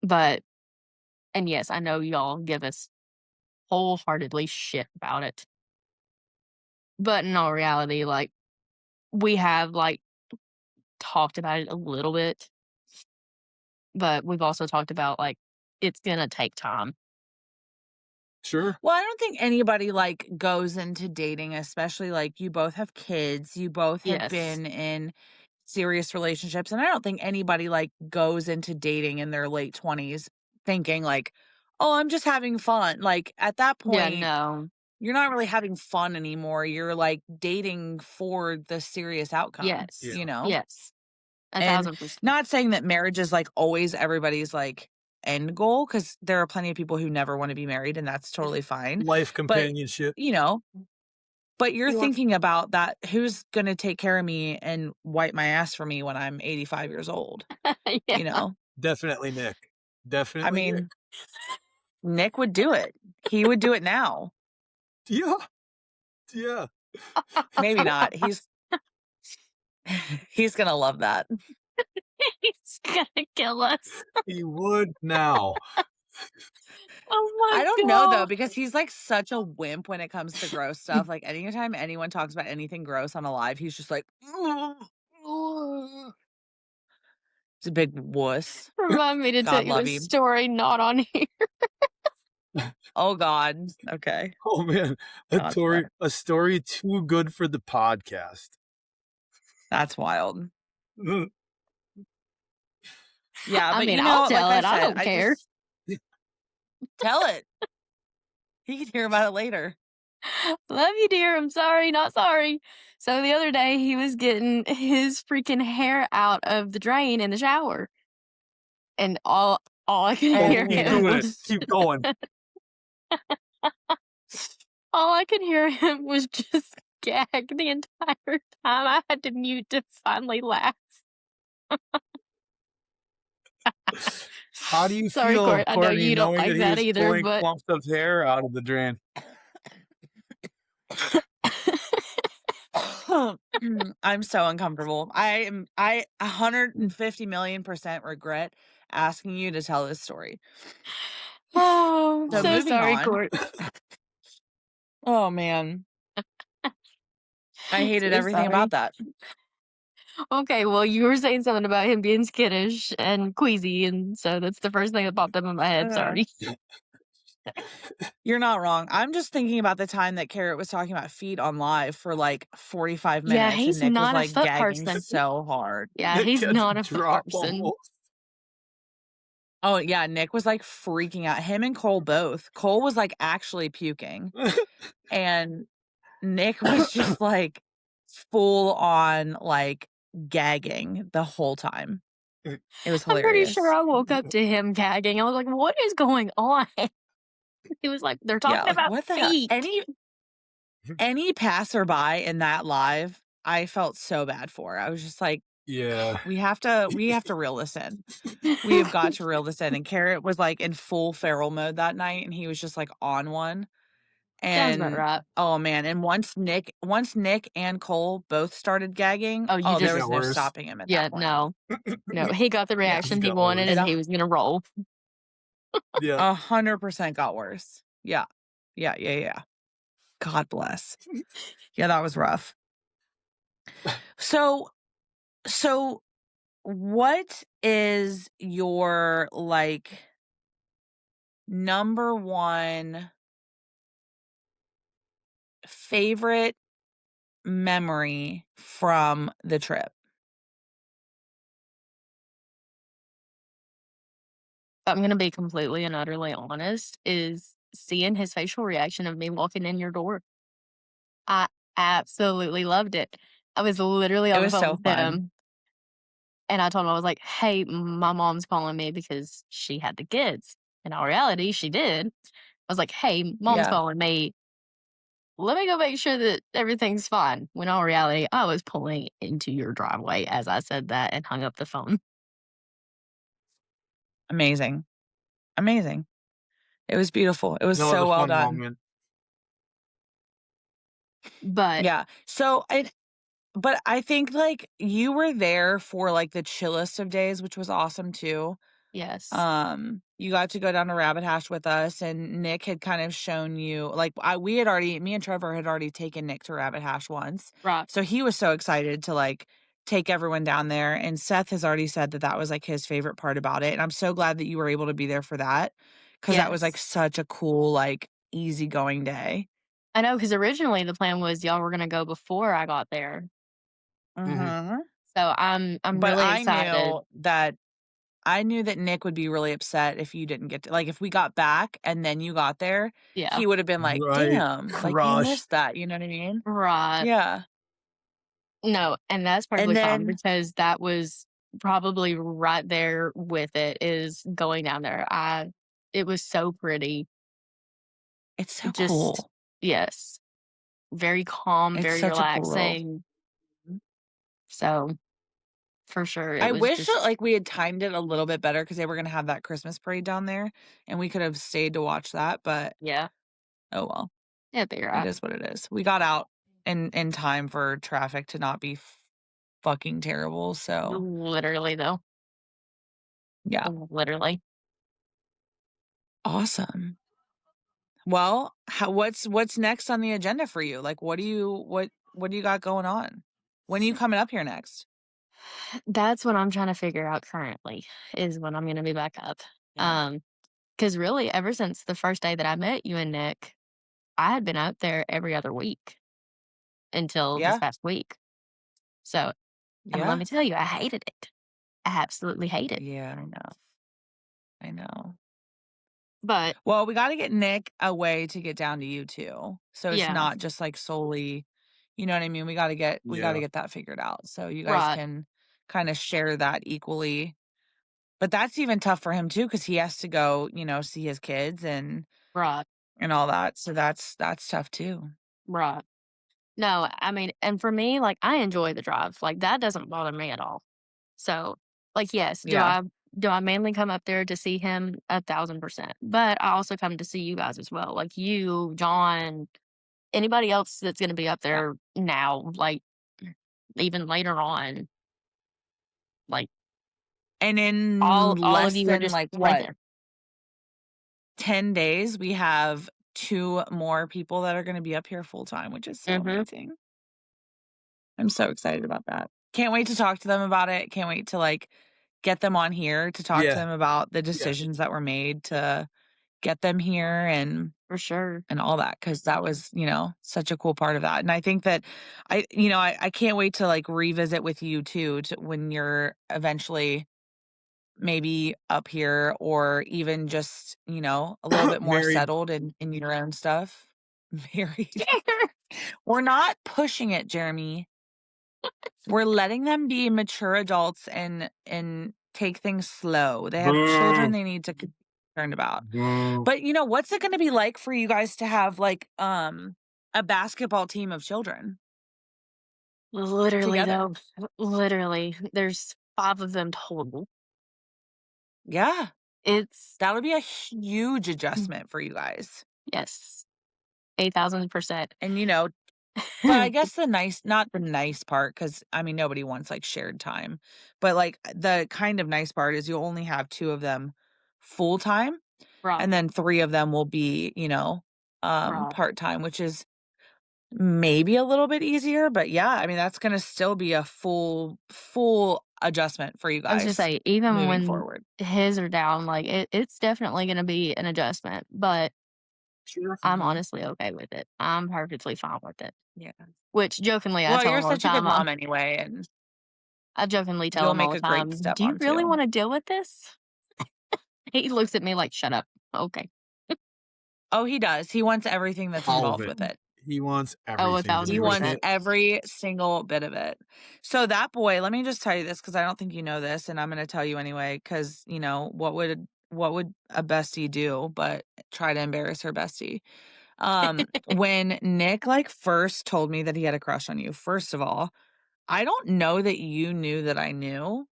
But and yes, I know y'all give us wholeheartedly shit about it. But in all reality, like we have like talked about it a little bit, but we've also talked about like it's gonna take time. Sure. Well, I don't think anybody like goes into dating, especially like you both have kids, you both have Yes. been in serious relationships, and I don't think anybody like goes into dating in their late 20s thinking like, "Oh, I'm just having fun." Like at that Yeah, point, no. you're not really having fun anymore. You're like dating for the serious outcome, Yes. you know? Yes. And 1,000%. not saying that marriage is like always everybody's like end goal, because there are plenty of people who never want to be married, and that's totally fine. Life But companionship. you know, but you're You want- thinking about that, who's going to take care of me and wipe my ass for me when I'm 85 years old, yeah. you know? Definitely Nick. I Definitely Nick. mean, Nick would do it. He would do it now. Yeah. Yeah. Maybe not. He's going to love that. He's gonna kill us. He would now. Oh my I don't God. know though, because he's like such a wimp when it comes to gross stuff. Like anytime anyone talks about anything gross on a live, he's just like, he's a big wuss. Remind me to tell God you love this him. story not on here. Oh God. Okay. Oh man, God's better. a story too good for the podcast. That's wild. Yeah, I but mean, you I'll know, tell like it. I I said, don't care. just tell it. He can hear about it later. Love you, dear. I'm sorry, not sorry. So the other day, he was getting his freaking hair out of the drain in the shower, and all I could Oh, hear Keep him doing it. was Keep going. all I could hear him was just gag the entire time. I had to mute to finally laugh. How do you Sorry, feel, Court. I know Courtney, you don't knowing like that he that was either, pulling but clumps of hair out of the drain? I'm so uncomfortable. I 150 million% regret asking you to tell this story. oh, So so moving sorry, on. Court. Oh man. I hated So everything sorry. about that. Okay, well, you were saying something about him being skittish and queasy, and so that's the first thing that popped up in my head. Sorry. You're not wrong. I'm just thinking about the time that Carrot was talking about feet on live for like 45 Yeah, minutes, he's and Nick was not a like foot gagging person. so hard. Yeah, Nick he's had to not a foot drop person. almost. Oh yeah, Nick was like freaking out. Him and Cole both. Cole was like actually puking, and Nick was just like full on like gagging the whole time. It was I'm pretty sure hilarious. I woke up to him gagging. I was like, "What is going on?" He was like, "They're Yeah, talking like about what the hell? feet." Any passerby in that live, I felt so bad for. I was just like, Yeah. we have to reel this in. We have got to reel this in. And Carrot was like in full feral mode that night, and he was just like on one. Sounds about And right. oh man, and once Nick and Cole both started gagging, Oh, you oh, It there just was got no worse. stopping him at yeah, that point. no. No, he got the Yeah. reaction Just he got wanted, It and worse. he was gonna roll. Yeah. 100% got worse. Yeah. Yeah, yeah, yeah. God bless. Yeah, that was rough. So so what is your, like, number 1 favorite memory from the trip? I'm gonna be completely and utterly honest, is seeing his facial reaction of me walking in your door. I absolutely loved it. I was literally It on the was phone so with fun. him, and I told him, I was like, "Hey, my mom's calling me because she had the kids." In all reality, she did. I was like, "Hey, mom's Yeah, calling me. Let me go make sure that everything's fine." When in all reality, I was pulling into your driveway as I said that and hung up the phone. amazing. Amazing. It was beautiful. It was No, the so well fun done. moment. But Yeah. So but I think, like, you were there for, like, the chillest of days, which was awesome too. yes, You got to go down to Rabbit Hash with us, and Nick had kind of shown you, like, we had already me and Trevor had already taken Nick to Rabbit Hash once. right, So he was so excited to, like, take everyone down there, and Seth has already said that that was, like, his favorite part about it, and I'm so glad that you were able to be there for that, because that was, like, yes. such a cool, like, easygoing day. I know, because originally the plan was y'all were gonna go before I got there. Mhm. Mhm. So I'm But really excited. I knew that Nick would be really upset if you didn't get to, like, if we got back and then you got there, Yeah. he would have been like, Right. "Damn, like, you Crushed. missed that," you know what I mean? Right. Yeah. No, and that's And perfectly fine then because that was probably right there with it is going down there. It was so pretty. it's so Just cool. yes. Very calm, It's very such a cool little relaxing. So, for sure, it I was wish that, just like, we had timed it a little bit better because they were gonna have that Christmas parade down there, and we could have stayed to watch that, but yeah. oh well. It'll be It right. is what it is. We got out in time for traffic to not be fucking terrible, so Literally, though. yeah. Literally. Awesome. Well, what's next on the agenda for you? Like, what do you got going on? When are you coming up here next? That's what I'm trying to figure out currently, is when I'm gonna be back up. Yeah. Because really, ever since the first day that I met you and Nick, I had been out there every other week until this Yeah. past week. So, and let Yeah. me tell you, I hated it. I absolutely hate it. Yeah, I know. I know. But Well, we got to get Nick a way to get down to you too. So it's yeah, not just like solely, you know what I mean? We got to Yeah. get that figured out. So you guys right, can kind of share that equally. But that's even tough for him too cuz he has to go, see his kids right, and all that. So that's tough too. right. No, I mean, and for me, like, I enjoy the drive. Like, that doesn't bother me at all. So, like, yes, Yeah. do I mainly come up there to see him? 1,000%. But I also come to see you guys as well. Like you, John, anybody else that's gonna be up Yeah. there now, like, even later on, like, And in all of less you are than just like right what, there. 10 days, we have 2 more people that are gonna be up here full time, which is so Mhm. amazing. I'm so excited about that. Can't wait to talk to them about it. Can't wait to, like, get them on here to talk to Yeah. them about the Yeah. decisions that were made to get them here For sure. and all that, because that was, such a cool part of that. And I think that I can't wait to, like, revisit with you too to when you're eventually maybe up here or even just, a little bit more Married. settled in your own stuff. Married. We're not pushing it, Jeremy. We're letting them be mature adults and take things slow. They have children Boo. they need to be concerned about. Boo. But what's it gonna be like for you guys to have like a basketball team of children Literally, together? though, literally, there's 5 of them total. Yeah. It's That'll be a huge adjustment for you guys. yes. 8,000%. And, but I guess not the nice part, because I mean, nobody wants like shared time, but like the kind of nice part is you'll only have 2 of them full time, Right, and then 3 of them will be, right. part time, which is maybe a little bit easier, but yeah, I mean, that's gonna still be a full adjustment for you I was gonna guys say, even moving when forward. his are down, like, it's definitely gonna be an adjustment, but Sure. I'm Mhm. honestly okay with it. I'm perfectly fine with it. Yeah. Which jokingly, I Well, tell you're him all the such a good time, mom anyway, and I jokingly tell you'll him all make the a great time, "Do you stepmom really too. wanna deal with this?" He looks at me like, "Shut up." Okay. Oh, he does. He wants everything that's All of involved it. with it. He wants Oh, everything to He do with wants 1,000%. it. every single bit of it. So that boy, let me just tell you this, because I don't think you know this, and I'm going to tell you anyway, because what would a bestie do but try to embarrass her bestie? When Nick like first told me that he had a crush on you, first of all, I don't know that you knew that I knew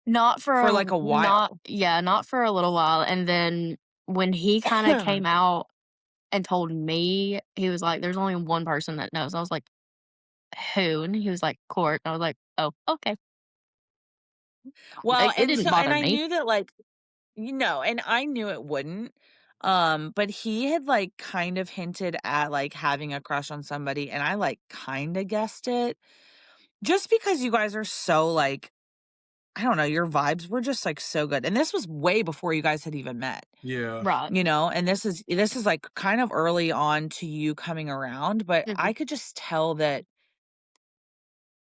Not for for a like a not while. yeah, not for a little while, and then when he kinda came out and told me, he was like, "There's only one person that knows." I was like, "Who?" And he was like, "Court." And I was like, "Oh, okay." Well, It and didn't so and bother I me. knew that like and I knew it wouldn't. But he had like kind of hinted at like having a crush on somebody, and I like kind of guessed it. Just because you guys are so like, I don't know, your vibes were just like so good. And this was way before you guys had even met. Yeah. Right. And this is like kind of early on to you coming around, but Mhm, I could just tell that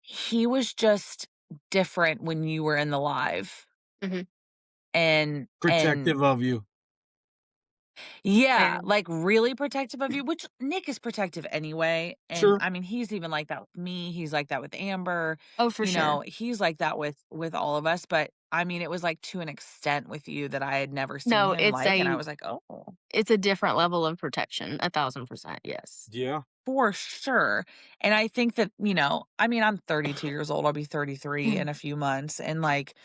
he was just different when you were in the live. mhm. And Protective of you. yeah, Very. like really protective of you, which Nick is protective anyway. And Sure. I mean, he's even like that with me. He's like that with Amber. Oh, for sure. He's like that with all of us. But I mean, it was like to an extent with you that I had never seen No, him like, and I was like, oh, it's a different level of protection, 1,000%, yes. Yeah. for sure. And I think that, I mean, I'm 32 years old. I'll be 33 in a few months. And like,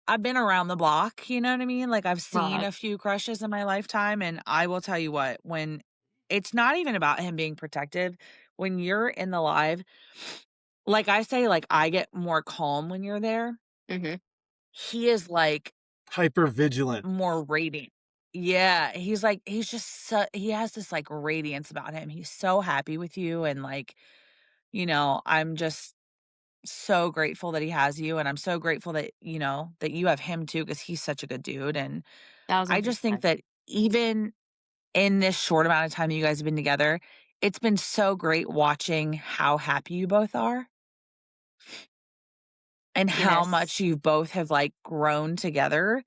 I've been around the block, you know what I mean? Like, I've seen Right. a few crushes in my lifetime, and I will tell you what, when it's not even about him being protective, when you're in the live, like I say, like, I get more calm when you're there. Mhm. He is like Hyper vigilant. more radiant. Yeah, he's just he has this like radiance about him. He's so happy with you, and like, I'm just so grateful that he has you, and I'm so grateful that, that you have him too, because he's such a good dude. And I just think 1,000%. that even in this short amount of time you guys have been together, it's been so great watching how happy you both are and how much Yes. you both have like grown together.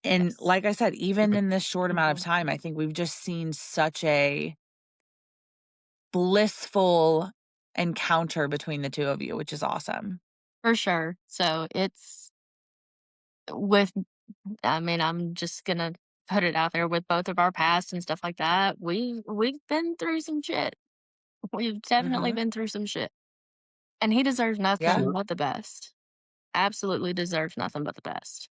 And Yes. like I said, even in this short amount of Mhm. time, I think we've just seen such a blissful encounter between the two of you, which is awesome. For sure. So, it's with I mean, I'm just gonna put it out there with both of our past and stuff like that, we've been through some shit. We've definitely Mhm. been through some shit, and he deserves Yeah. nothing Sure. but the best. Absolutely deserves nothing but the best.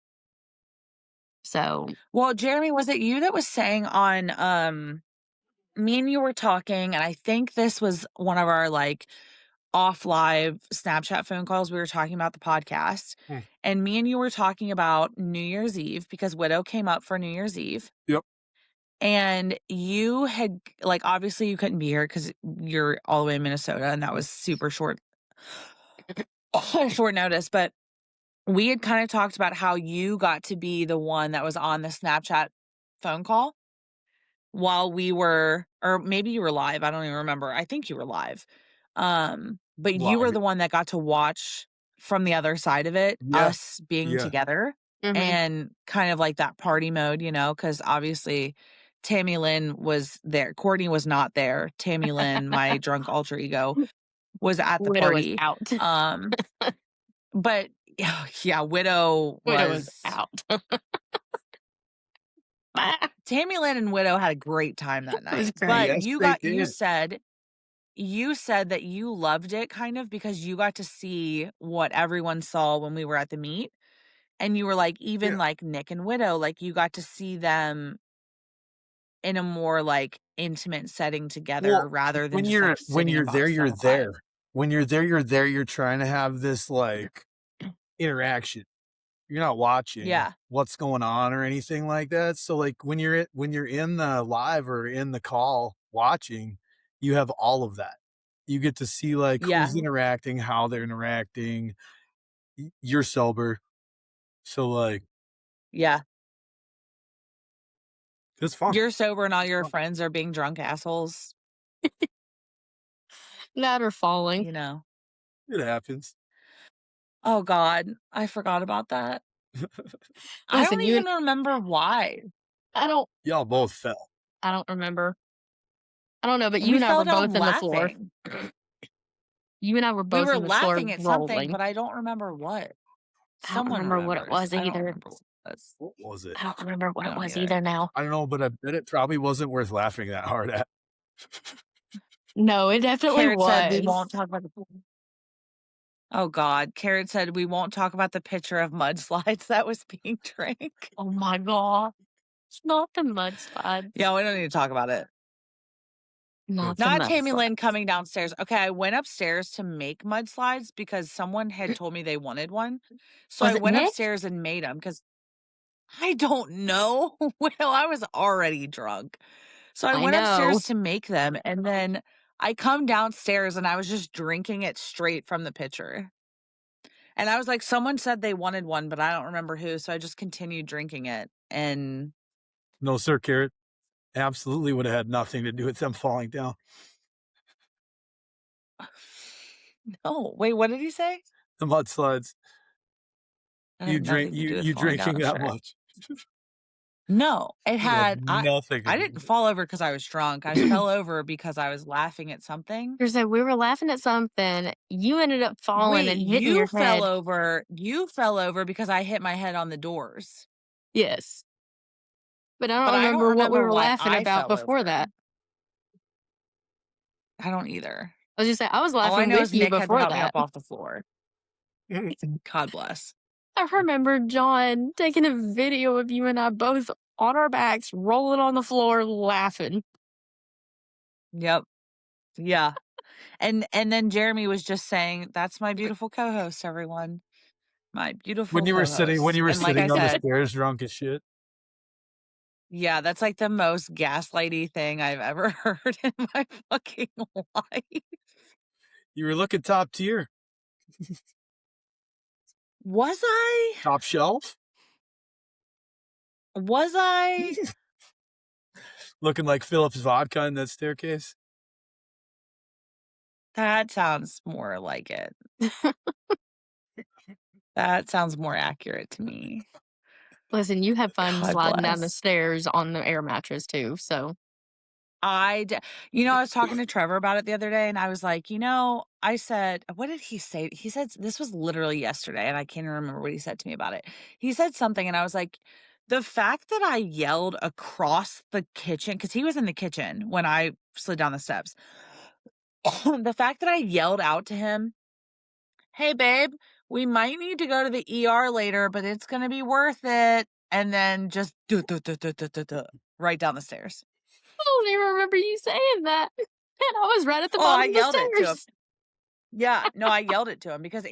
So, Well, Jeremy, was it you that was saying on me and you were talking, and I think this was one of our like off live Snapchat phone calls. We were talking about the podcast, Hmm. and me and you were talking about New Year's Eve because Widow came up for New Year's Eve. Yep. And you had like obviously you couldn't be here because you're all the way in Minnesota, and that was super short short notice. But we had kind of talked about how you got to be the one that was on the Snapchat phone call while we were, or maybe you were live. I don't even remember. I think you were live. But you were Live. the one that got to watch from the other side of it, Yeah. us being Yeah. together mhm, and kind of like that party mode, because obviously Tammy Lynn was there. Courtney was not there. Tammy Lynn, my drunk alter ego, was at the Widow is party. out. Um, but yeah, Widow Widow is was out. Tammy Lynn and Widow had a great time that It was night. great. But Yes, they did. you said that you loved it kind of because you got to see what everyone saw when we were at the meet. And you were like, even Yeah. like Nick and Widow, like you got to see them in a more like intimate setting together rather than when just like when sitting you're and there, boxing you're out 5. there. When you're there, you're there. You're trying to have this like interaction. You're not watching Yeah. what's going on or anything like that. So like when you're in the live or in the call watching, you have all of that. You get to see like Yeah. who's interacting, how they're interacting. You're sober. So like Yeah. it's fun. You're sober and all your friends are being drunk assholes, That or falling. you know. It happens. Oh God, I forgot about that. I Listen, don't even remember why. I don't Y'all both fell. remember. I don't know, but you We and I fell were down both in the floor. laughing. You and I were We both were in the floor laughing at something, rolling. but I don't remember what. I don't Someone remember what it remembers. was I don't either. remember what it was. What was it? I don't remember what I it don't was either. either now. I don't know, but I bet it probably wasn't worth laughing that hard at. No, it definitely Carrot said we was. won't talk about the. Oh God, Carrot said we won't talk about the picture of mudslides that was being drank. Oh my God. It's not the mudslides. Yeah, we don't need to talk about it. Not the Not Tammy mudslides. Lynn coming downstairs. Okay, I went upstairs to make mudslides because someone had told me they wanted one. So Was I it went Nick? upstairs and made them because I don't know. Well, I was already drunk. So I I went know. upstairs to make them, and then I come downstairs and I was just drinking it straight from the pitcher. And I was like, someone said they wanted one, but I don't remember who. So I just continued drinking it. And No, sir, Carrot. Absolutely would have had nothing to do with them falling down. no, wait, what did he say? The mudslides. That You had drink nothing to do with you falling down drinking a that shirt. much. No, it Would have had nothing to I do didn't with it. fall over because I was drunk. I fell over because I was laughing at something. You're saying we were laughing at something. You ended up falling Wait, and hitting you your fell head. over. You fell over because I hit my head on the doors. Yes. But I But don't I don't remember what we remember were why laughing I about fell before over. that. I don't either. I was just saying, I was All I laughing know with is you Nick had to before help me that. up off the floor. God bless. I remember John taking a video of you and I both on our backs, rolling on the floor, laughing. Yep. Yeah. And then Jeremy was just saying, "That's my beautiful co-host, everyone. My beautiful When you were sitting co-host." And like I on the said, stairs drunk as shit. yeah, that's like the most gaslighty thing I've ever heard in my fucking life. You were looking top tier. Was I? Top shelf. Was I? Looking like Phillips vodka in that staircase. That sounds more like it. That sounds more accurate to me. Listen, you have fun God sliding down the bless. stairs on the air mattress too. So I was talking to Trevor about it the other day and I was like, I said, what did he say? He said, this was literally yesterday and I can't even remember what he said to me about it. He said something and I was like, the fact that I yelled across the kitchen, because he was in the kitchen when I slid down the steps. The fact that I yelled out to him, "Hey, babe, we might need to go to the ER later, but it's going to be worth it." And then just right down the stairs. I don't even remember you saying that. And I was right at the Oh, I bottom of the yelled it to him. stairs. Yeah, no, I yelled it to him because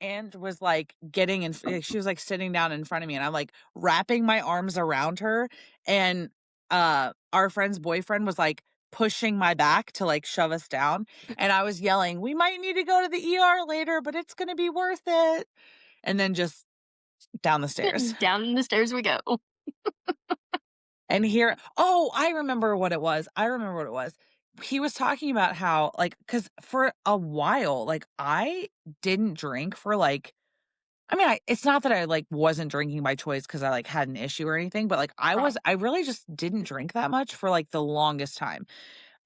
Ange was like she was like sitting down in front of me and I'm like wrapping my arms around her and our friend's boyfriend was like pushing my back to like shove us down and I was yelling, "We might need to go to the ER later, but it's going to be worth it." And then just down the stairs. Down the stairs we go. And I remember what it was. He was talking about how, like, because for a while, like, I didn't drink for, like, it's not that I, like, wasn't drinking by choice because I, like, had an issue or anything, but, like, I really just didn't drink that much for, like, the longest time.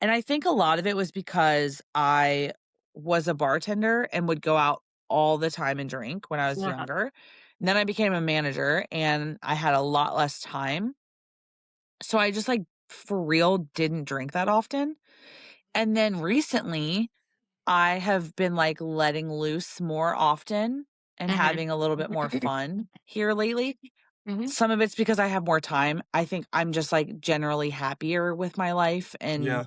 And I think a lot of it was because I was a bartender and would go out all the time and drink when I was Yeah. younger. And then I became a manager and I had a lot less time. So I just, like, for real didn't drink that often. And then recently, I have been, like, letting loose more often and Mhm. having a little bit more fun here lately. Mhm. Some of it's because I have more time. I think I'm just, like, generally happier with my life and Yeah.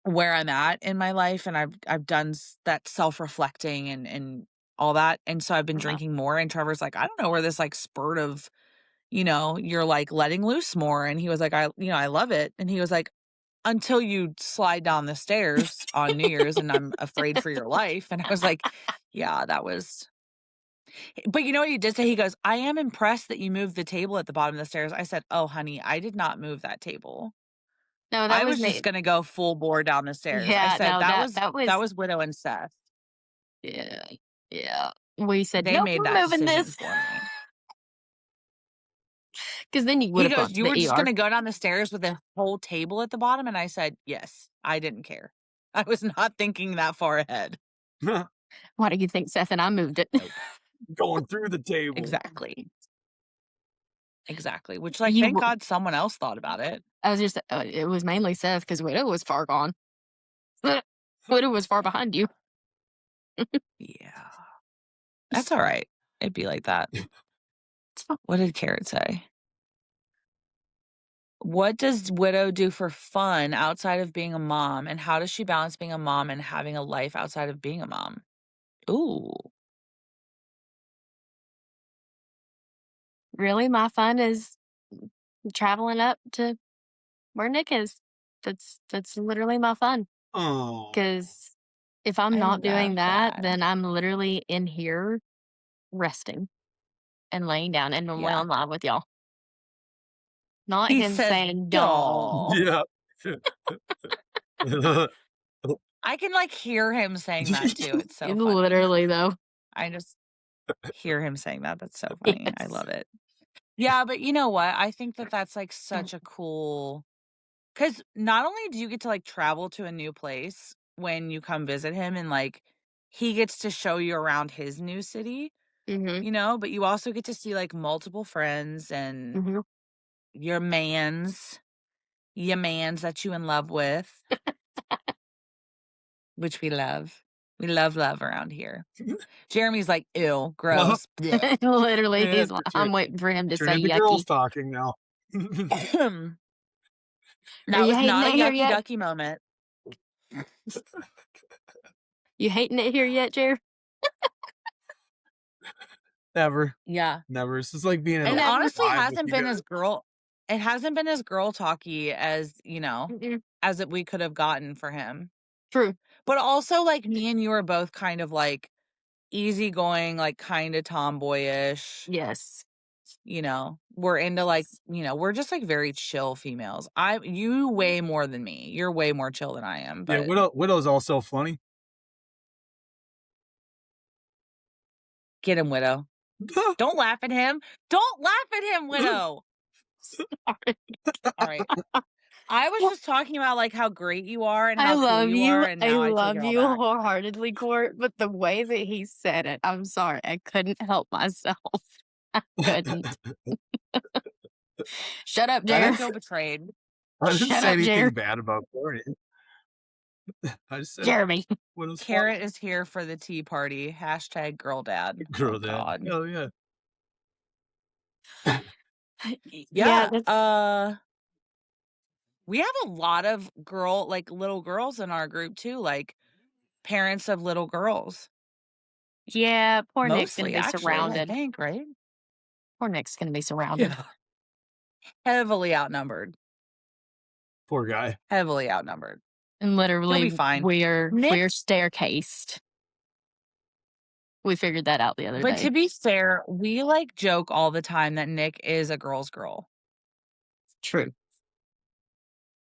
where I'm at in my life, and I've done that self-reflecting and all that, and so I've been Uh-huh. drinking more, and Trevor's like, "I don't know where this, like, spurt of, you're, like, letting loose more," and he was like, I love it," and he was like, "Until you slide down the stairs on New Year's, and I'm afraid for your life," and I was like, "Yeah, that was." But you know what he did say? He goes, "I am impressed that you moved the table at the bottom of the stairs." I said, "Oh, honey, I did not move that table. No, that I was was just me. gonna go full bore down the stairs." I Yeah, said, no, "That that was that that was was Widow and Seth. yeah, yeah. We said, They "Nope, made we're that moving decision this," for me." because then you would He have goes, gone to "You were the just ER. gonna go down the stairs with a whole table at the bottom?" And I said, "Yes." I didn't care. I was not thinking that far ahead. Why do you think Seth and I moved it? Nope. Going through the table. Exactly. Exactly. Which, like, You, thank w- God someone else thought about it. I was just, it was mainly Seth because Widow was far gone. Widow was far behind you. Yeah. That's all right. It'd be like that. It's fine. What did Carrot say? What does Widow do for fun outside of being a mom? And how does she balance being a mom and having a life outside of being a mom? Ooh. Really, my fun is traveling up to where Nick is. That's literally my fun. Oh. Because if I'm I not doing love that, that. then I'm literally in here resting and laying down and normally Yeah. on live with y'all. Not He him says, saying don't. "Doll." Yeah. I can, like, hear him saying that too. It's so funny. Literally though. I just hear him saying that. That's so funny. I Yes. love it. Yeah, but you know what? I think that that's, like, such a cool, because not only do you get to, like, travel to a new place when you come visit him and, like, he gets to show you around his new city, Mhm. but you also get to see, like, multiple friends and Mhm. your mans that you in love with, which we love. We love around here. Jeremy's like, "Ew, gross." bleh." Literally, Yeah, he's like, I'm waiting for him to turn say into yucky. girls talking now. Are That you was hating not a it here yucky yet? ducky moment. You hating it here yet, Jer? Never. Yeah. Never. It's just like being in And a it Never. honestly live with hasn't you been guys. as girl talky as, Mm-mm. as it we could have gotten for him. True. But also, like, me and you are both kind of, like, easygoing, like, kinda tomboyish, Yes. we're into, like, we're just, like, very chill females. You way more than me. You're way more chill than I am, Yeah, but Widow's also funny. get him, Widow. Don't laugh at him. Don't laugh at him, Widow. Sorry. All right. I was Well, just talking about, like, how great you are and I how cool love you are, you. and I now I take it love all you back. wholeheartedly, Court. But the way that he said it, I'm sorry. I couldn't help myself. I couldn't. Shut up, I I Jer. didn't, feel betrayed. I didn't Shut say up, Jer. anything bad about Courtney. I just said Jeremy. Widow's funny. Carrot is here for the tea party. Hashtag girl dad. Girl Oh dad. God. Hell yeah. Yeah, Yeah. that's We have a lot of little girls in our group too, like parents of little girls. yeah, poor Nick's gonna Mostly, be actually, I surrounded. think, right? Poor Nick's gonna be surrounded. Yeah. Heavily outnumbered. Poor guy. Heavily outnumbered. And He'll be literally fine. we're Nick, staircased. We figured that out the other but to day. be fair, we like joke all the time that Nick is a girl's girl. True.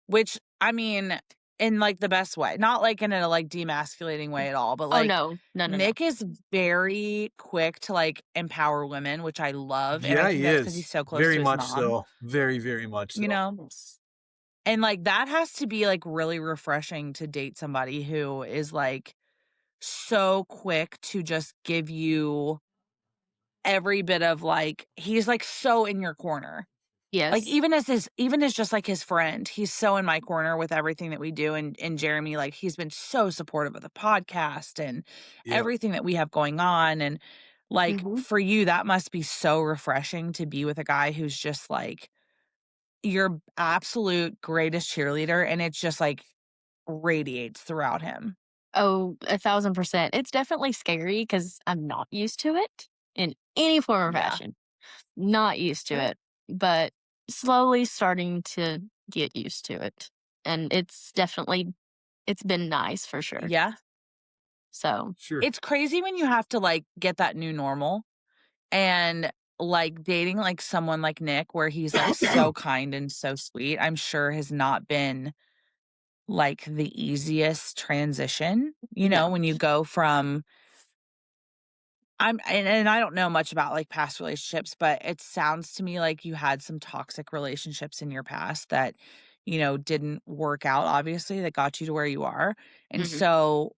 Which, I mean, in, like, the best way, not, like, in a, like, demasculating way at all, but, Oh like, no. No, no, no. Nick is very quick to, like, empower women, which I love, and I Yeah, think he that's because is. he's so close Very to his much mom, so. Very, very much so. you know? And, like, that has to be, like, really refreshing to date somebody who is, like, so quick to just give you every bit of, like, he's, like, so in your corner. Like, Yes. even as just, like, his friend, he's so in my corner with everything that we do, and Jeremy, like, he's been so supportive of the podcast and Yeah. everything that we have going on, and Like, Mhm. for you, that must be so refreshing to be with a guy who's just, like, your absolute greatest cheerleader, and it's just, like, radiates throughout him. Oh, 1,000%. It's definitely scary because I'm not used to it in any form or Yeah. fashion. Not used to Sure. it, but slowly starting to get used to it. And it's been nice for sure. Yeah. So, Sure. It's crazy when you have to, like, get that new normal and, like, dating, like, someone like Nick where he's, like, so kind and so sweet, I'm sure has not been, like, the easiest transition, no. when you go from and I don't know much about, like, past relationships, but it sounds to me like you had some toxic relationships in your past that, didn't work out, obviously, that got you to where you are, and Mhm. so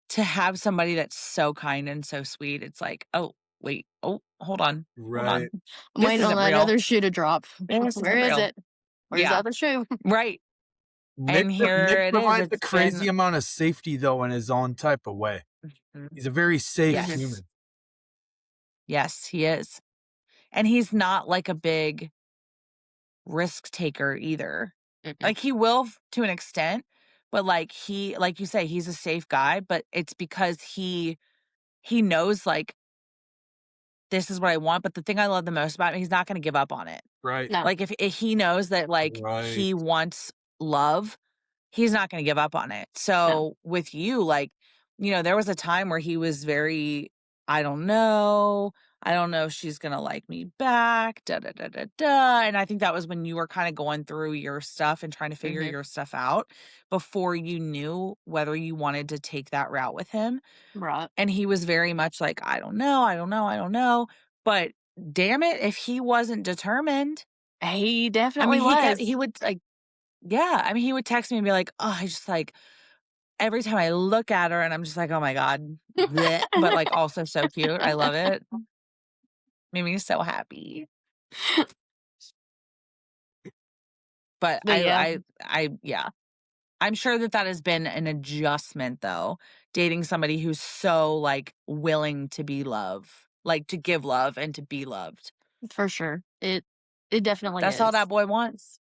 to have somebody that's so kind and so sweet, it's like, "Oh, wait. Oh, hold on. Right. I'm This waiting on isn't that real. other shoe to drop. This Where isn't is real." it? Where's the Yeah, other shoe? right, Nick and Nick here it is, provides a it's crazy been amount of safety though in his own type of way. Mhm. He's a very safe Mhm. Yes. human. Yes, he is, and he's not, like, a big risk taker either. Mhm. Like, he will to an extent, but, like you say, he's a safe guy, but it's because he knows, like, this is what I want, but the thing I love the most about him, he's not gonna give up on it. Right. No. Like, if he knows that, like, Right. he wants love, he's not gonna give up on it. No. So, with you, like, there was a time where he was very, "I don't know. I don't know if she's gonna like me back, da, da, da, da, da," and I think that was when you were kinda going through your stuff and trying to figure Mhm. your stuff out before you knew whether you wanted to take that route with him, Right. and he was very much like, "I don't know, I don't know, I don't know," but damn it, if he wasn't determined, He I mean, definitely was. he would, like yeah, I mean, he would text me and be like, "Oh, I just, like" every time I look at her and I'm just like, "Oh my god, bleh," but, like, also so cute, I love it. Made me so happy. But But yeah, yeah. I'm sure that that has been an adjustment, though, dating somebody who's so, like, willing to be to give love and to be loved. for sure. It definitely That's all is. that boy wants.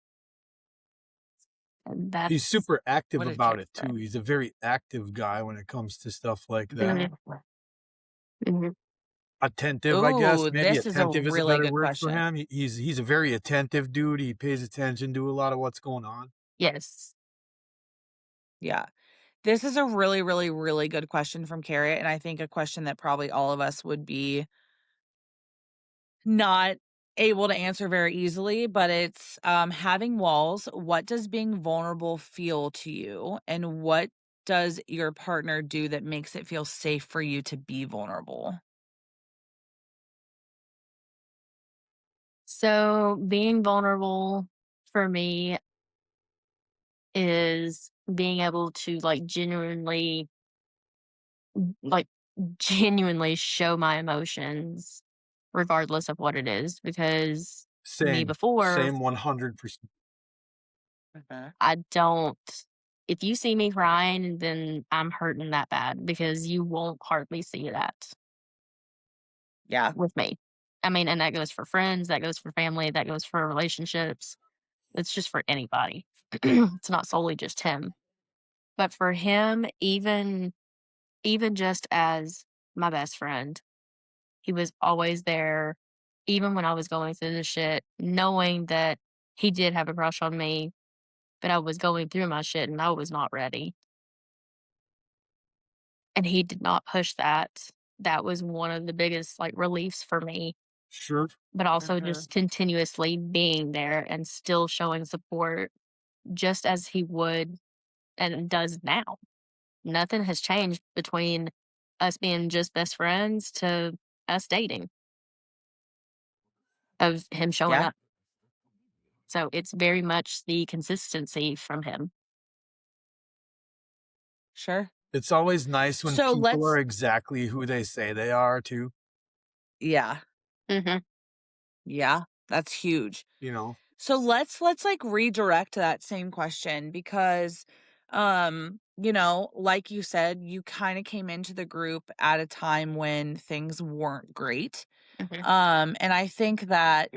And He's that's super active What did Chase about it say? too. He's a very active guy when it comes to stuff like that. Mhm. Mhm. Attentive, I guess. Ooh, Maybe this is a attentive is a really better good word for question. him. He's a very attentive dude. He pays attention to a lot of what's going on. Yes. Yeah. This is a really, really, really good question from Carrot, and I think a question that probably all of us would be not able to answer very easily, but it's, having walls, what does being vulnerable feel to you, and what does your partner do that makes it feel safe for you to be vulnerable? So, being vulnerable for me is being able to, like, genuinely show my emotions regardless of what it is, because me Same. before, Same 100%. Mhm. I don't if you see me crying, then I'm hurting that bad because you won't hardly see that Yeah, with me. I mean, and that goes for friends, that goes for family, that goes for relationships. It's just for anybody. It's not solely just him. But for him, even just as my best friend, he was always there, even when I was going through the shit, knowing that he did have a crush on me, but I was going through my shit and I was not ready. And he did not push that. That was one of the biggest, like, reliefs for me, Sure. but also mhm, just continuously being there and still showing support just as he would and does now. Nothing has changed between us being just best friends to us dating, of him showing yeah, up. So it's very much the consistency from him. sure. It's always nice when So people are let's exactly who they say they are too, yeah, Mhm. yeah, that's huge. you know? So let's like redirect that same question because You know, like you said, you kind of came into the group at a time when things weren't great. Mhm. And I think that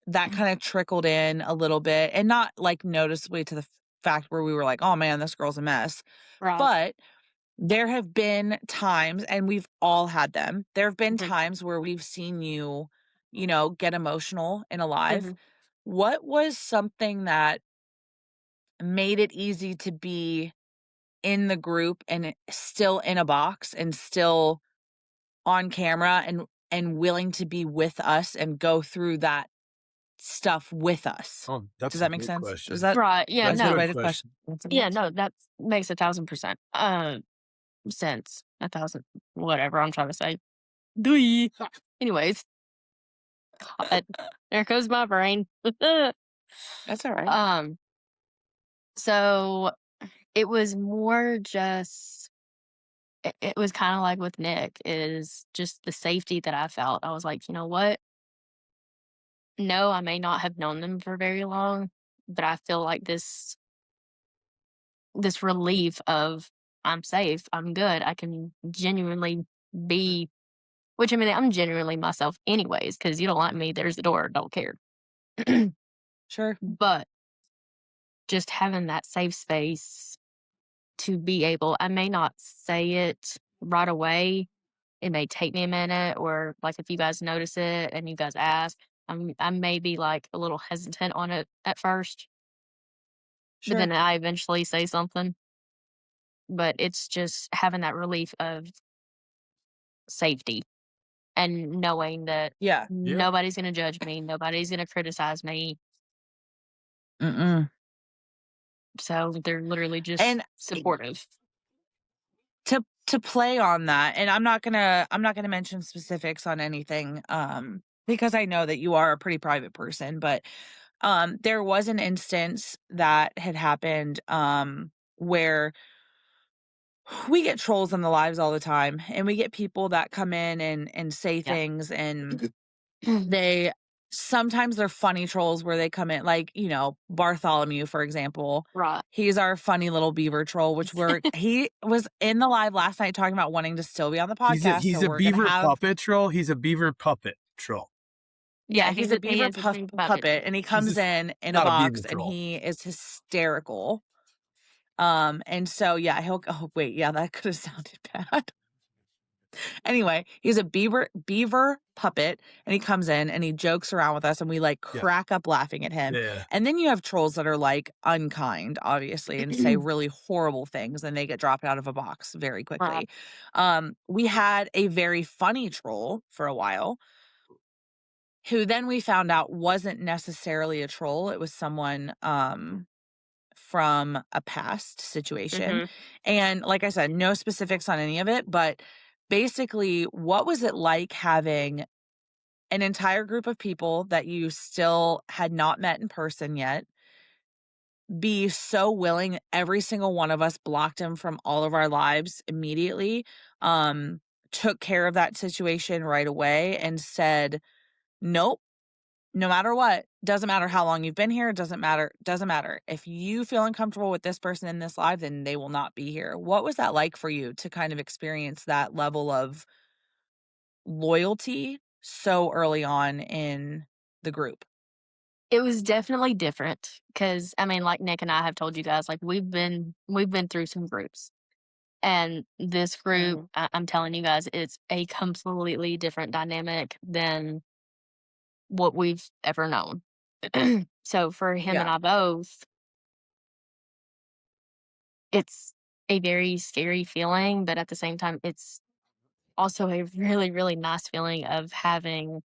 that kind of trickled in a little bit, and not like noticeably to the fact where we were like, "Oh man, this girl's a mess." Right. But there have been times, and we've all had them. There have been Mhm. times where we've seen you, you know, get emotional in a live. Mhm. What was something that made it easy to be in the group and still in a box and still on camera and willing to be with us and go through that stuff with us? Oh, Does that's a that make great sense? Is question. that Right. Yeah. a That's a good No. good way to question? question. Yeah. No. That makes 1,000%. Sense. 1,000. Whatever I'm trying to say. Doo. Anyways, God, there goes my brain. That's all right. um. So it was more just. It was kind of like with Nick, is just the safety that I felt. I was like, you know what? No, I may not have known them for very long, but I feel like this relief of I'm safe, I'm good, I can genuinely be, which I mean, I'm genuinely myself anyways, because you don't like me, there's the door, don't care. Sure. But just having that safe space to be able, I may not say it right away. It may take me a minute, or like if you guys notice it and you guys ask, I may be like a little hesitant on it at first, but Sure. then I eventually say something. But it's just having that relief of safety and knowing that Yeah. Yeah. nobody's gonna judge me, nobody's gonna criticize me. Mm-mm. So they're literally just And supportive. to play on that, and I'm not gonna mention specifics on anything, because I know that you are a pretty private person, but there was an instance that had happened, where we get trolls in the lives all the time, and we get people that come in and say Yeah. things, and they sometimes they're funny trolls where they come in, like, you know, Bartholomew, for example. Right. He's our funny little beaver troll, which he was in the live last night talking about wanting to still be on the podcast, He's so a we're gonna beaver have puppet troll. He's a beaver puppet troll. yeah, Yeah, he's a he beaver is a big puppet. puppet, and he He's comes just in a not a beaver box, and troll. he is hysterical. And so, yeah, he'll oh, wait, yeah, that could have sounded bad. Anyway, he's a beaver puppet, and he comes in and he jokes around with us, and we like Yeah. crack up laughing at him. Yeah. And then you have trolls that are like unkind, obviously, and say really horrible things, and they get dropped out of a box very Right. quickly. We had a very funny troll for a while, who then we found out wasn't necessarily a troll. It was someone from a past situation. Mhm. And like I said, no specifics on any of it, but basically, what was it like having an entire group of people that you still had not met in person yet be so willing? Every single one of us blocked him from all of our lives immediately, um, took care of that situation right away and said, nope, no matter what, doesn't matter how long you've been here, doesn't matter. If you feel uncomfortable with this person in this live, then they will not be here. What was that like for you to kind of experience that level of loyalty so early on in the group? It was definitely different because I mean, like Nick and I have told you guys, like we've been through some groups. And this group, Mhm. I'm telling you guys, it's a completely different dynamic than what we've ever known. So for him and Yeah. I both, it's a very scary feeling, but at the same time, it's also a really, really nice feeling of having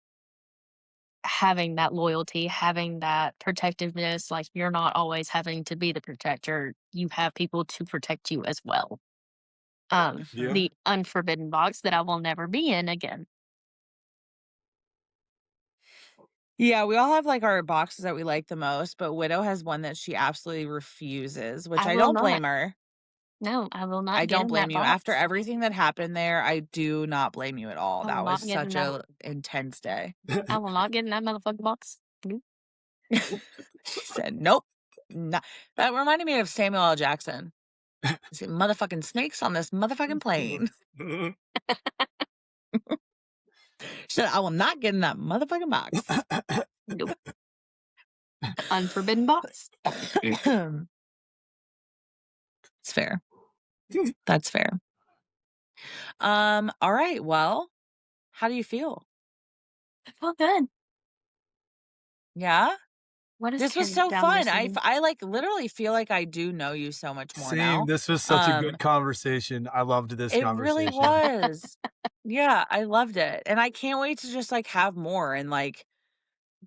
that loyalty, having that protectiveness. Like you're not always having to be the protector. You have people to protect you as well. Yeah. Mhm. The unforbidden box that I will never be in again. Yeah, we all have like our boxes that we like the most, but Widow has one that she absolutely refuses, which I I will don't not. blame her. No, I will I not get don't in blame that you. After box. everything that happened there, I do not blame you at all. I will That was not get in such that. a intense day. I will not get in that motherfucking box. Nope. She said, "Nope." Not. That reminded me of Samuel L. Jackson. See motherfucking snakes on this motherfucking plane. Said, I will not get in that motherfucking box. Nope. Unforbidden box. It's fair. That's fair. All right. Well, how do you feel? I feel good. Yeah? What is This was carried so down fun. this evening? I like literally feel like I do know you so much more Same. now. This was such a good conversation. I loved this It really conversation. was. Yeah, I loved it. And I can't wait to just like have more and like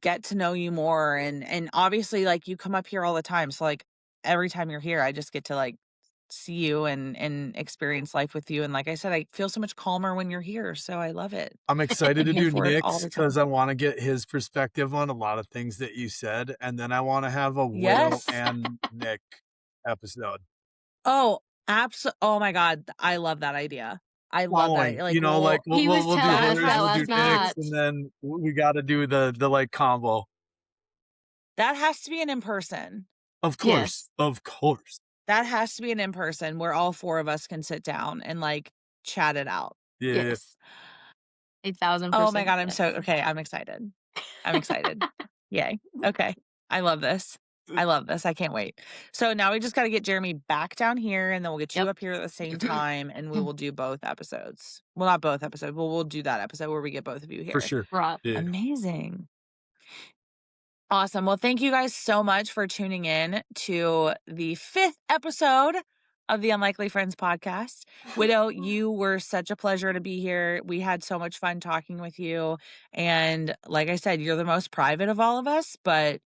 get to know you more and obviously like you come up here all the time. So like every time you're here, I just get to like see you and experience life with you. And like I said, I feel so much calmer when you're here. So I love it. I'm excited I'm to here do for it all Nick's the because time. I want to get his perspective on a lot of things that you said, and then I want to have a Widow Yes. and Nick episode. Oh, oh my God. I love that idea. I love that. Following, Like, like well, He was we'll do telling that us hers, that has we'll to do last Nick's, night. and then we got to do the like combo. that has to be an in-person. Of course, Yes. of course. That has to be an in-person where all four of us can sit down and like chat it out. Yeah. Yes. 1,000%. Oh my God, I'm yes. so okay. I'm excited. I'm excited. Yay. Okay. I love this. I love this. I can't wait. So now we just got to get Jeremy back down here and then we'll get you Yep. up here at the same time and we will do both episodes. Well, not both episodes, but we'll do that episode where we get both of you here. For sure. Right. Yeah. Amazing. Awesome. Well, thank you guys so much for tuning in to the 5th episode of the Unlikely Friends podcast. Widow, you were such a pleasure to be here. We had so much fun talking with you. And like I said, you're the most private of all of us, but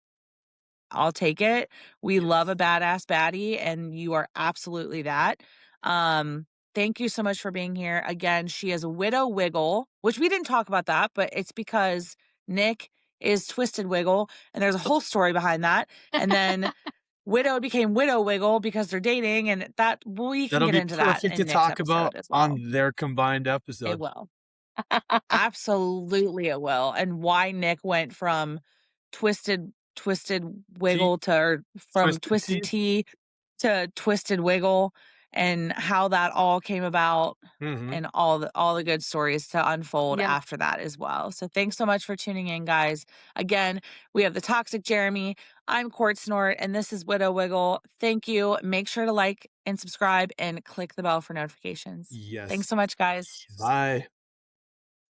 I'll take it. We love a badass baddie, and you are absolutely that. Thank you so much for being here. Again, she is Widow Wiggle, which we didn't talk about that, but it's because Nick is Twisted Wiggle, and there's a whole story behind that. And then Widow became Widow Wiggle because they're dating, and that we can That'll get be into that perfect to in Nick's talk about episode as well. on their combined It episode. will. Absolutely it will. And why Nick went from Twisted Wiggle or from Twisted Tea to Twisted Wiggle and how that all came about Mhm. and all the good stories to unfold Yep. after that as well. So thanks so much for tuning in, guys. Again, we have the Toxic Jeremy. I'm Court Snort, and this is Widow Wiggle. Thank you. Make sure to like and subscribe and click the bell for notifications. Yes. Thanks so much, guys. Bye.